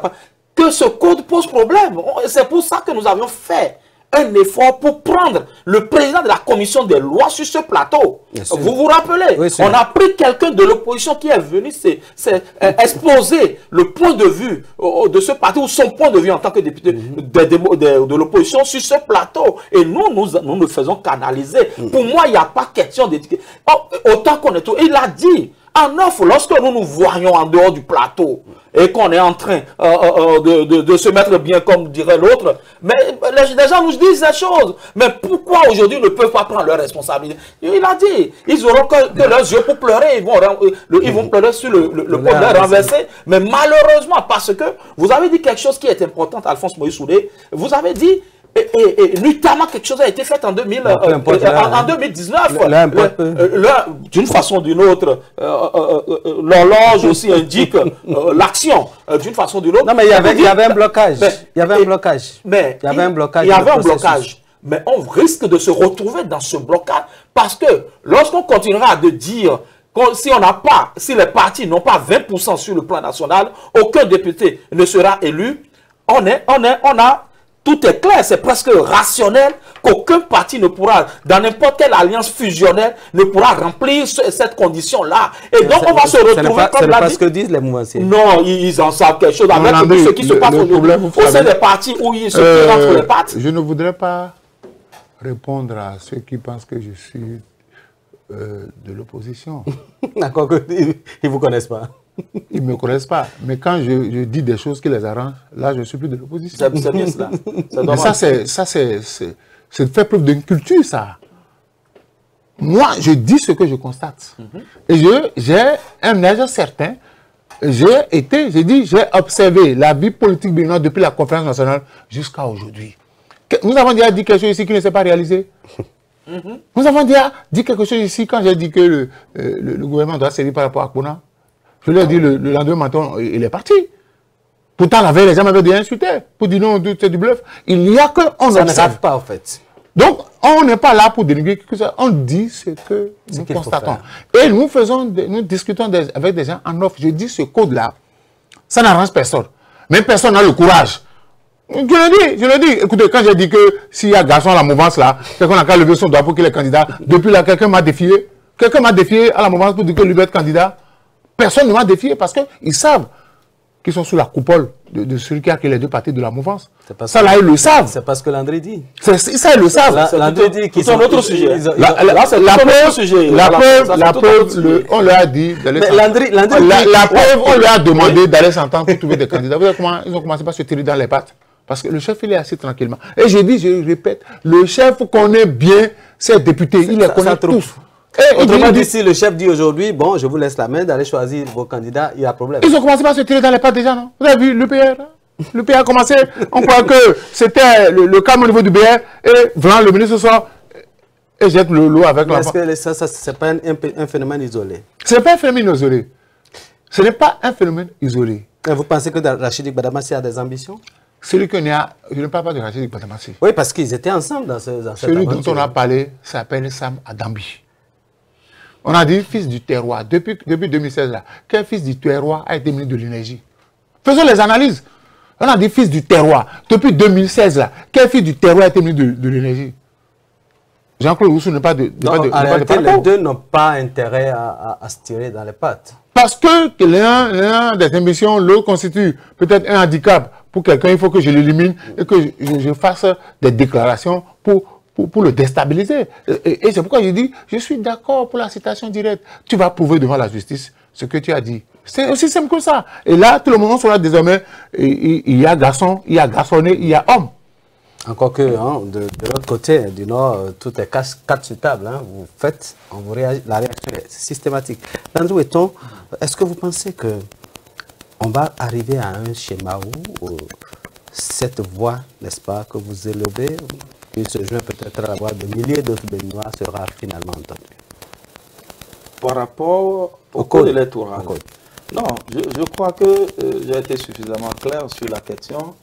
Que ce code pose problème. C'est pour ça que nous avions fait un effort pour prendre le président de la commission des lois sur ce plateau. Vous vous rappelez, oui, on a pris quelqu'un de l'opposition qui est venu exposer le point de vue de ce parti ou son point de vue en tant que député de l'opposition sur ce plateau. Et nous ne faisons qu'analyser. Pour moi, il n'y a pas question d'étiqueter. Autant qu'on est tout. Il a dit. En offre, lorsque nous nous voyons en dehors du plateau et qu'on est en train de se mettre bien, comme dirait l'autre, mais les gens nous disent ces choses. Mais pourquoi aujourd'hui ils ne peuvent pas prendre leurs responsabilités? Il a dit, ils auront que leurs yeux pour pleurer, ils vont pleurer sur le pot de leur renversé. Mais malheureusement, parce que vous avez dit quelque chose qui est important, Alphonse Moïse Soudé, vous avez dit, et notamment quelque chose a été fait en 2019. D'une façon ou d'une autre, l'horloge aussi indique l'action. D'une façon ou d'une autre. Non, mais il y avait un blocage. Il y avait un blocage. Mais il y avait un blocage. Mais on risque de se retrouver dans ce blocage parce que lorsqu'on continuera de dire si les partis n'ont pas 20% sur le plan national, aucun député ne sera élu. On a tout est clair, c'est presque rationnel qu'aucun parti ne pourra, dans n'importe quelle alliance fusionnelle, ne pourra remplir cette condition-là. Et donc, on va se retrouver comme l'a dit. Ce que disent les mouvanciers. Non, ils en savent quelque chose avec tout ce qui se passe aujourd'hui au sein des partis où ils se tirent entre les pattes. Je ne voudrais pas répondre à ceux qui pensent que je suis de l'opposition. D'accord, ils ne vous connaissent pas. Ils ne me connaissent pas. Mais quand je dis des choses qui les arrangent, là, je ne suis plus de l'opposition. C'est bien cela. Mais c'est faire preuve d'une culture, ça. Moi, je dis ce que je constate. Et j'ai un âge certain. J'ai observé la vie politique béninoise depuis la conférence nationale jusqu'à aujourd'hui. Nous avons déjà dit quelque chose ici qui ne s'est pas réalisé. Nous avons déjà dit quelque chose ici quand j'ai dit que le gouvernement doit servir par rapport à Kona. Je lui ai dit le lendemain matin, il est parti. Pourtant, la veille, les gens m'avaient déjà insulté pour dire non, c'est du bluff. Il n'y a qu'on observe. Ça n'arrive pas, en fait. Donc, on n'est pas là pour dénigrer quelque chose. On dit ce que nous constatons. Et nous discutons avec des gens en offre. Je dis ce code-là, ça n'arrange personne. Même personne n'a le courage. Je le dis. Écoutez, quand j'ai dit que s'il y a garçon à la mouvance là, quelqu'un n'a qu'à lever son doigt pour qu'il est candidat, depuis là, quelqu'un m'a défié. Quelqu'un m'a défié à la mouvance pour dire que lui va être candidat. Personne ne m'a défié parce qu'ils savent qu'ils sont sous la coupole de celui qui a créé les deux parties de la mouvance. Ça là, ils le savent. C'est parce que Landry dit. Ça, ils le savent. Landry dit qu'ils sont un autre sujet. Là, c'est un autre sujet. La preuve, on leur a dit d'aller s'entendre. La preuve, on leur a demandé d'aller s'entendre pour trouver des candidats. Vous savez comment ils ont commencé par se tirer dans les pattes? Parce que le chef, il est assis tranquillement. Et je répète, le chef connaît bien ses députés. Il les connaît tous. Autrement dit, si le chef dit aujourd'hui, bon, je vous laisse la main d'aller choisir vos candidats, il y a problème. Ils ont commencé par se tirer dans les pattes déjà, non? Vous avez vu le PR? Le PR a commencé, on croit que c'était le calme au niveau du PR, et voilà, le ministre sort et jette l'eau avec l'enfant. Est-ce que ça c'est pas un phénomène isolé? Ce n'est pas un phénomène isolé. Ce n'est pas un phénomène isolé. Et vous pensez que Rachid Gbadamassi a des ambitions? Celui qu'on a, je ne parle pas de Rachid Gbadamassi. Oui, parce qu'ils étaient ensemble dans cette Celui dont on a parlé s'appelle Sam Adambi. On a dit fils du terroir. Depuis 2016, là, quel fils du terroir a été ministre de l'énergie? Faisons les analyses. On a dit fils du terroir. Depuis 2016, là, quel fils du terroir a été ministre de l'énergie? Jean-Claude Rousseau n'est pas de... En réalité, les deux n'ont pas intérêt à se tirer dans les pattes. Parce que l'un des ambitions, l'autre constitue peut-être un handicap pour quelqu'un. Il faut que je l'élimine et que je fasse des déclarations pour le déstabiliser. Et c'est pourquoi je dis, je suis d'accord pour la citation directe. Tu vas prouver devant la justice ce que tu as dit. C'est aussi simple que ça. Et là, tout le monde sera désormais, il y a garçon, il y a garçonné, il y a homme. Encore que hein, de l'autre côté, du Nord, tout est quatre sur table. Hein. Vous faites, la réaction est systématique. Landry Weton, est-ce que vous pensez qu'on va arriver à un schéma où cette voix, n'est-ce pas, que vous élevez, il se joint peut-être à la voix de milliers d'autres Béninois, sera finalement entendue? Par rapport au code électoral. Non, je crois que j'ai été suffisamment clair sur la question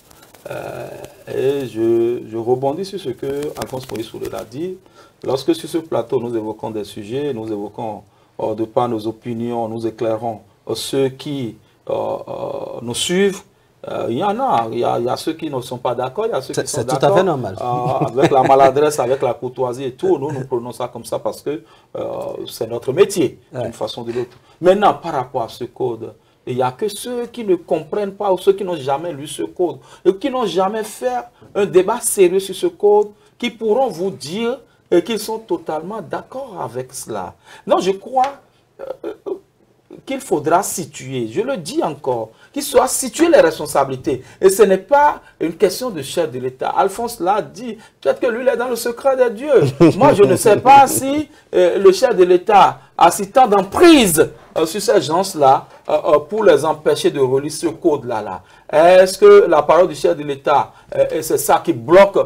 et je rebondis sur ce que Alphonse Moïse l'a dit. Lorsque sur ce plateau nous évoquons des sujets, nous évoquons de par nos opinions, nous éclairons ceux qui nous suivent. Il y en a, il y a ceux qui ne sont pas d'accord, il y a ceux qui sont d'accord. C'est tout à fait normal. Avec la maladresse, avec la courtoisie et tout, nous prenons ça comme ça parce que c'est notre métier, d'une façon ou de l'autre. Maintenant, par rapport à ce code, il n'y a que ceux qui ne comprennent pas ou ceux qui n'ont jamais lu ce code et qui n'ont jamais fait un débat sérieux sur ce code qui pourront vous dire qu'ils sont totalement d'accord avec cela. Non, je crois qu'il faudra situer, je le dis encore, qu'il soit situé les responsabilités. Et ce n'est pas une question de chef de l'État. Alphonse l'a dit, peut-être que lui, il est dans le secret des dieux. Moi, je ne sais pas si le chef de l'État a si tant d'emprise sur ces gens-là pour les empêcher de relire ce code-là. Est-ce que la parole du chef de l'État, c'est ça qui bloque,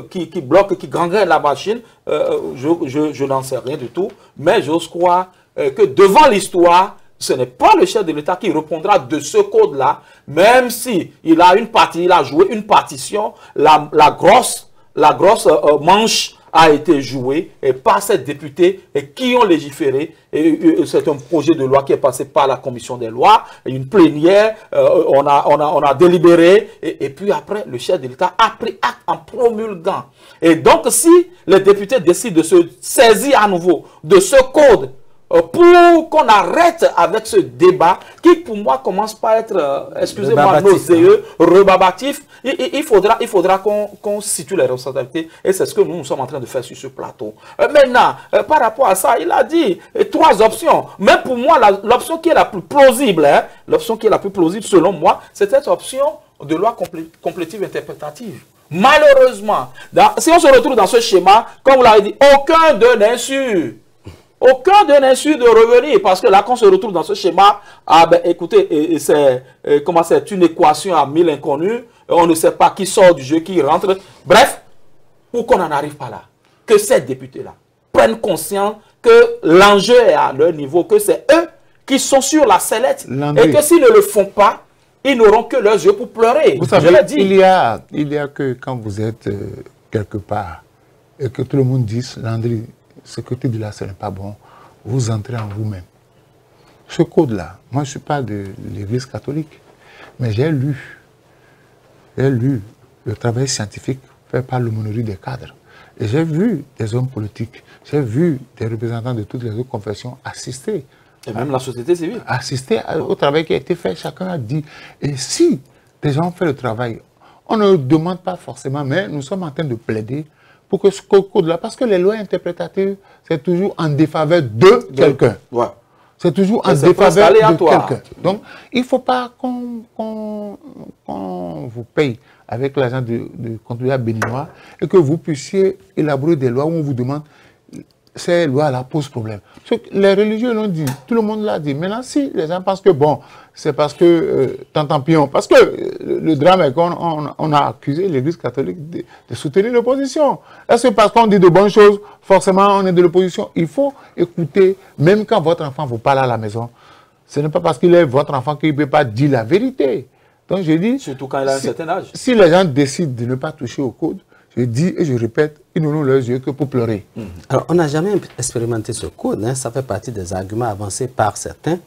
qui gangrène la machine? Je n'en sais rien du tout, mais j'ose croire que devant l'histoire, ce n'est pas le chef de l'État qui répondra de ce code-là, même si il a joué une partition, la grosse manche a été joué et par ces députés et qui ont légiféré. C'est un projet de loi qui est passé par la commission des lois, une plénière, on a délibéré et puis après le chef de l'État a pris acte en promulguant. Et donc si les députés décident de se saisir à nouveau de ce code pour qu'on arrête avec ce débat qui pour moi commence par être, excusez-moi, nauséeux, rebabatif, il faudra qu'on situe les responsabilités et c'est ce que nous sommes en train de faire sur ce plateau. Maintenant, par rapport à ça, il a dit 3 options, mais pour moi l'option qui est la plus plausible, l'option qui est la plus plausible selon moi, c'est cette option de loi complétive interprétative. Malheureusement, si on se retrouve dans ce schéma, comme vous l'avez dit, aucun d'eux n'est sûr. Aucun d'eux n'est sûr de revenir parce que là, quand on se retrouve dans ce schéma, ah ben écoutez, c'est une équation à 1000 inconnus, on ne sait pas qui sort du jeu, qui rentre. Bref, pour qu'on n'en arrive pas là, que ces députés-là prennent conscience que l'enjeu est à leur niveau, que c'est eux qui sont sur la sellette et que s'ils ne le font pas, ils n'auront que leurs yeux pour pleurer. Vous savez, il y a que quand vous êtes quelque part et que tout le monde dise, Landry, ce que tu dis là, ce n'est pas bon, vous entrez en vous-même. Ce code-là, moi je ne suis pas de l'Église catholique, mais j'ai lu le travail scientifique fait par l'aumônerie des cadres. Et j'ai vu des hommes politiques, j'ai vu des représentants de toutes les autres confessions assister. Et même la société civile. Assister au travail qui a été fait, chacun a dit. Et si des gens ont fait le travail, on ne demande pas forcément, mais nous sommes en train de plaider pour que ce code-là, parce que les lois interprétatives, c'est toujours en défaveur de quelqu'un. Ouais. C'est toujours en défaveur de quelqu'un. Donc, il ne faut pas qu'on vous paye avec l'argent du contribuable béninois et que vous puissiez élaborer des lois où on vous demande ces lois-là posent problème. Les religieux l'ont dit, tout le monde l'a dit. Maintenant, si les gens pensent que bon, c'est parce que tant pis, parce que le drame est qu'on a accusé l'Église catholique de soutenir l'opposition. Est-ce que parce qu'on dit de bonnes choses, forcément on est de l'opposition? Il faut écouter, même quand votre enfant vous parle à la maison, ce n'est pas parce qu'il est votre enfant qu'il ne peut pas dire la vérité. Donc je dis, surtout quand il a un certain âge. Si les gens décident de ne pas toucher au code, je dis et je répète, ils n'auront leurs yeux que pour pleurer. Alors, on n'a jamais expérimenté ce code, hein, ça fait partie des arguments avancés par certains.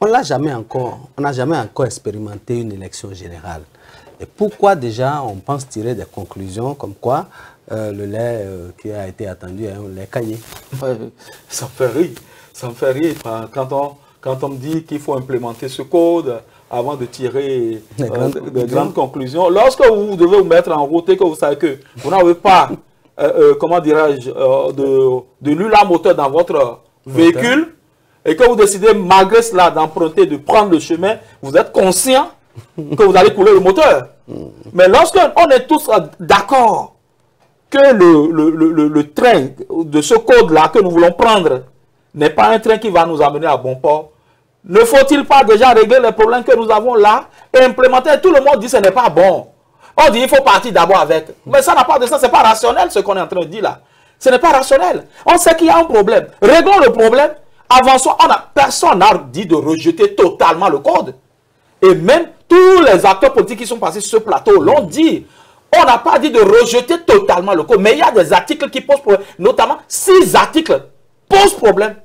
On n'a jamais encore expérimenté une élection générale. Et pourquoi déjà on pense tirer des conclusions comme quoi le lait qui a été attendu est un lait caillé? Ça me fait rire. Ça me fait rire quand on me dit qu'il faut implémenter ce code avant de tirer de grandes conclusions. Lorsque vous devez vous mettre en route et que vous savez que vous n'avez pas, comment dirais-je, de nul à moteur dans votre véhicule et que vous décidez malgré cela d'emprunter, de prendre le chemin, vous êtes conscient que vous allez couler le moteur. Mais lorsque on est tous d'accord que le train de ce code-là que nous voulons prendre n'est pas un train qui va nous amener à bon port, ne faut-il pas déjà régler les problèmes que nous avons là et implémenter? Tout le monde dit que ce n'est pas bon. On dit qu'il faut partir d'abord avec. Mais ça n'a pas de sens, ce n'est pas rationnel ce qu'on est en train de dire là. Ce n'est pas rationnel. On sait qu'il y a un problème. Réglons le problème. Avançons. Personne n'a dit de rejeter totalement le code. Et même tous les acteurs politiques qui sont passés sur ce plateau l'ont dit. On n'a pas dit de rejeter totalement le code. Mais il y a des articles qui posent problème. Notamment 6 articles posent problème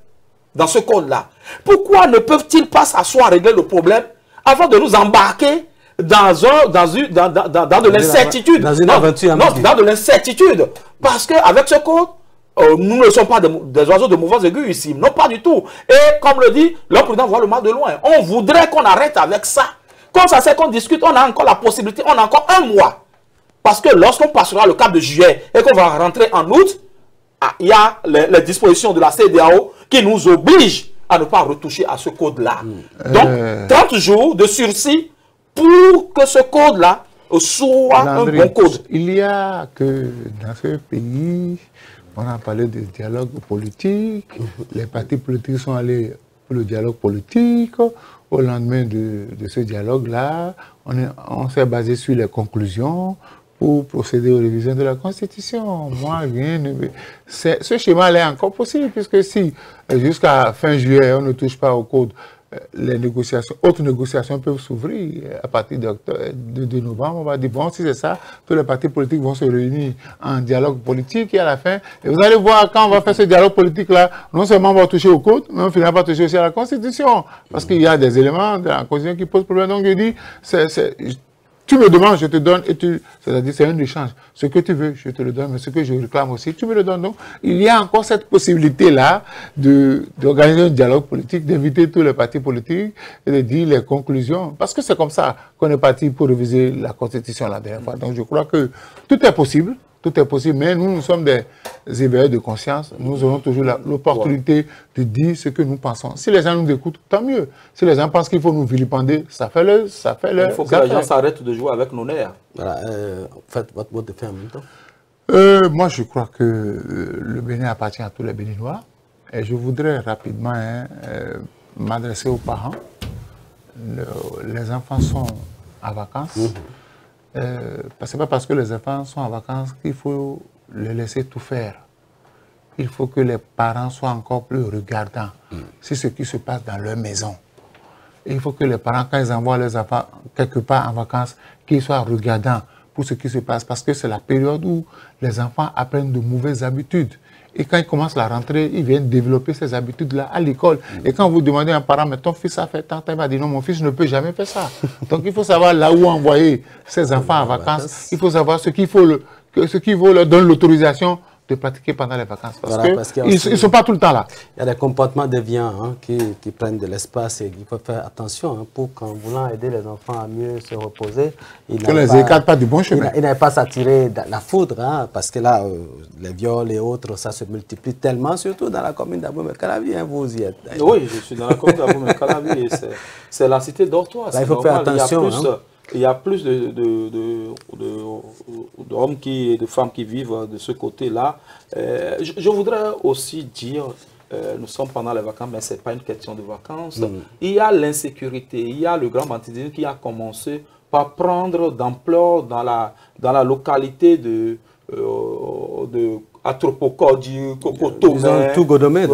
dans ce code-là. Pourquoi ne peuvent-ils pas s'asseoir régler le problème avant de nous embarquer dans de l'incertitude? Dans une aventure. Non, dans de l'incertitude. Parce qu'avec ce code, nous ne sommes pas des oiseaux de mauvaise aiguë ici. Non, pas du tout. Et comme le dit, l'homme prudent voit le mal de loin. On voudrait qu'on arrête avec ça. Comme ça, c'est qu'on discute, on a encore la possibilité, on a encore un mois. Parce que lorsqu'on passera le cap de juillet et qu'on va rentrer en août, il y a les dispositions de la CEDEAO qui nous obligent à ne pas retoucher à ce code-là. Donc, 30 jours de sursis pour que ce code-là soit Landry, un bon code. Il y a que dans ce pays, on a parlé de dialogue politique, les partis politiques sont allés pour le dialogue politique. Au lendemain de ce dialogue-là, on s'est basé sur les conclusions pour procéder aux révisions de la Constitution. Moi, rien ne... Ce schéma-là est encore possible, puisque si jusqu'à fin juillet, on ne touche pas au code, les négociations, autres négociations peuvent s'ouvrir à partir de novembre. On va dire, bon, si c'est ça, tous les partis politiques vont se réunir en dialogue politique et à la fin, et vous allez voir, quand on va faire ce dialogue politique-là, non seulement on va toucher au code, mais on finira par toucher aussi à la Constitution. Parce qu'il y a des éléments de la Constitution qui posent problème. Donc je dis, tu me demandes, je te donne, c'est-à-dire c'est un échange. Ce que tu veux, je te le donne, mais ce que je réclame aussi, tu me le donnes. Donc, il y a encore cette possibilité-là d'organiser un dialogue politique, d'inviter tous les partis politiques et de dire les conclusions. Parce que c'est comme ça qu'on est parti pour réviser la Constitution la dernière fois. Donc, je crois que tout est possible. Tout est possible, mais nous sommes des éveilleurs de conscience. Nous aurons toujours l'opportunité de dire ce que nous pensons. Si les gens nous écoutent, tant mieux. Si les gens pensent qu'il faut nous vilipender, ça fait le. Il faut que les gens s'arrêtent de jouer avec nos nerfs. Voilà, faites votre mot de fin en même temps. Moi, je crois que le Bénin appartient à tous les Béninois. Et je voudrais rapidement m'adresser aux parents. Les enfants sont en vacances. C'est pas parce que les enfants sont en vacances qu'il faut les laisser tout faire. Il faut que les parents soient encore plus regardants sur ce qui se passe dans leur maison. Et il faut que les parents, quand ils envoient leurs enfants quelque part en vacances, qu'ils soient regardants pour ce qui se passe. Parce que c'est la période où les enfants apprennent de mauvaises habitudes. Et quand ils commencent la rentrée, ils viennent développer ces habitudes-là à l'école. Et quand vous demandez à un parent, mais ton fils a fait tant, il va dire non, mon fils ne peut jamais faire ça. Donc il faut savoir là où envoyer ses enfants en vacances. Il faut savoir ce qu'il faut leur donner l'autorisation de pratiquer pendant les vacances. Parce qu'ils ne sont pas tout le temps là. Il y a des comportements déviants qui prennent de l'espace et il faut faire attention pour qu'en voulant aider les enfants à mieux se reposer, ils ne les écartent pas du bon chemin. Ils n'avaient pas s'attirer la foudre, parce que là, les viols et autres, ça se multiplie tellement, surtout dans la commune d'Abomey-Calavi, vous y êtes. Oui, je suis dans la commune d'Abomey-Calavi et c'est la cité dortoir. Il faut faire attention. Il y a plus d'hommes et de femmes qui vivent de ce côté-là. Je voudrais aussi dire, nous sommes pendant les vacances, mais ce n'est pas une question de vacances. Il y a l'insécurité, il y a le grand banditisme qui a commencé par prendre d'ampleur dans la localité de Atropocodi, Kokotomé, tout Godomé.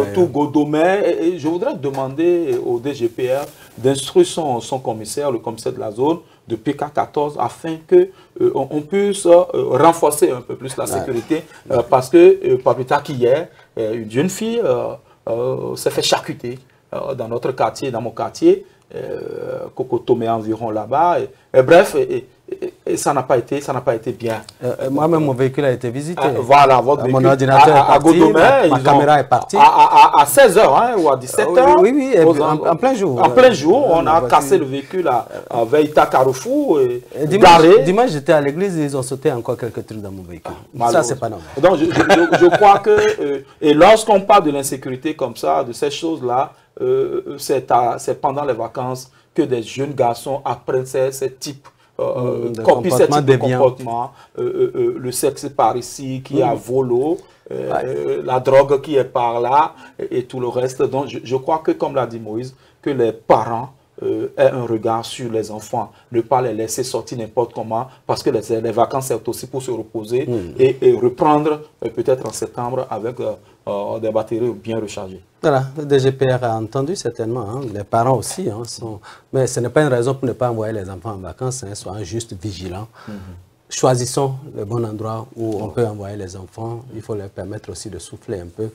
Et je voudrais demander au DGPR d'instruire son commissaire, le commissaire de la zone, de PK14, afin qu'on puisse renforcer un peu plus la sécurité. Parce que, pas plus tard qu'hier, une jeune fille s'est fait charcuter dans notre quartier, dans mon quartier, Kokotomé environ là-bas. Bref, et ça n'a pas été bien. Moi-même, mon véhicule a été visité. Voilà, votre véhicule. Mon ordinateur est parti, Godomé, ma caméra est partie. À 16h ou à 17h. Oui, en plein jour. En plein jour, on a cassé le véhicule à Veïta Carrefour. Et dimanche, j'étais à l'église et ils ont sauté encore quelques trucs dans mon véhicule. Ça, c'est pas normal. Donc, je crois que, et lorsqu'on parle de l'insécurité comme ça, de ces choses-là, c'est pendant les vacances que des jeunes garçons apprennent ces types copient ce type de comportement, le sexe par ici qui est à volo, la drogue qui est par là et tout le reste. Donc je crois que, comme l'a dit Moïse, que les parents aient un regard sur les enfants, ne pas les laisser sortir n'importe comment, parce que les vacances c'est aussi pour se reposer et reprendre peut-être en septembre avec des batteries bien rechargées. Voilà, le DGPR a entendu certainement, les parents aussi, mais ce n'est pas une raison pour ne pas envoyer les enfants en vacances, soyons juste vigilants. Choisissons le bon endroit où on peut envoyer les enfants, il faut leur permettre aussi de souffler un peu.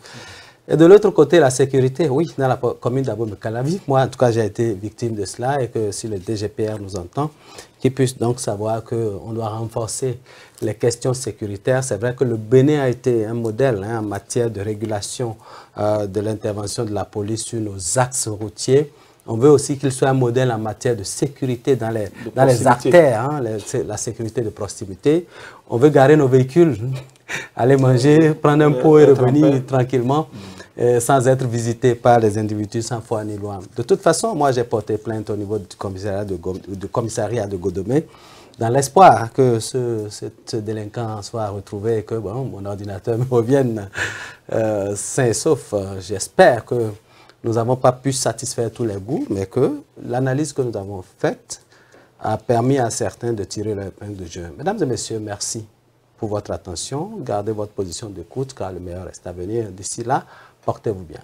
Et de l'autre côté, la sécurité, oui, dans la commune d'Abomey-Calavi, moi en tout cas j'ai été victime de cela et que si le DGPR nous entend, qu'il puisse donc savoir qu'on doit renforcer les questions sécuritaires. C'est vrai que le Bénin a été un modèle en matière de régulation de l'intervention de la police sur nos axes routiers. On veut aussi qu'il soit un modèle en matière de sécurité dans les artères, la sécurité de proximité. On veut garer nos véhicules, aller manger, prendre un pot et revenir tranquillement, sans être visité par les individus sans foi ni loi. De toute façon, moi j'ai porté plainte au niveau du commissariat de Godomé, dans l'espoir que ce délinquant soit retrouvé et que mon ordinateur me revienne sain et sauf. J'espère que nous n'avons pas pu satisfaire tous les goûts, mais que l'analyse que nous avons faite a permis à certains de tirer leur épingle de jeu. Mesdames et messieurs, merci pour votre attention. Gardez votre position d'écoute car le meilleur reste à venir. D'ici là, portez-vous bien.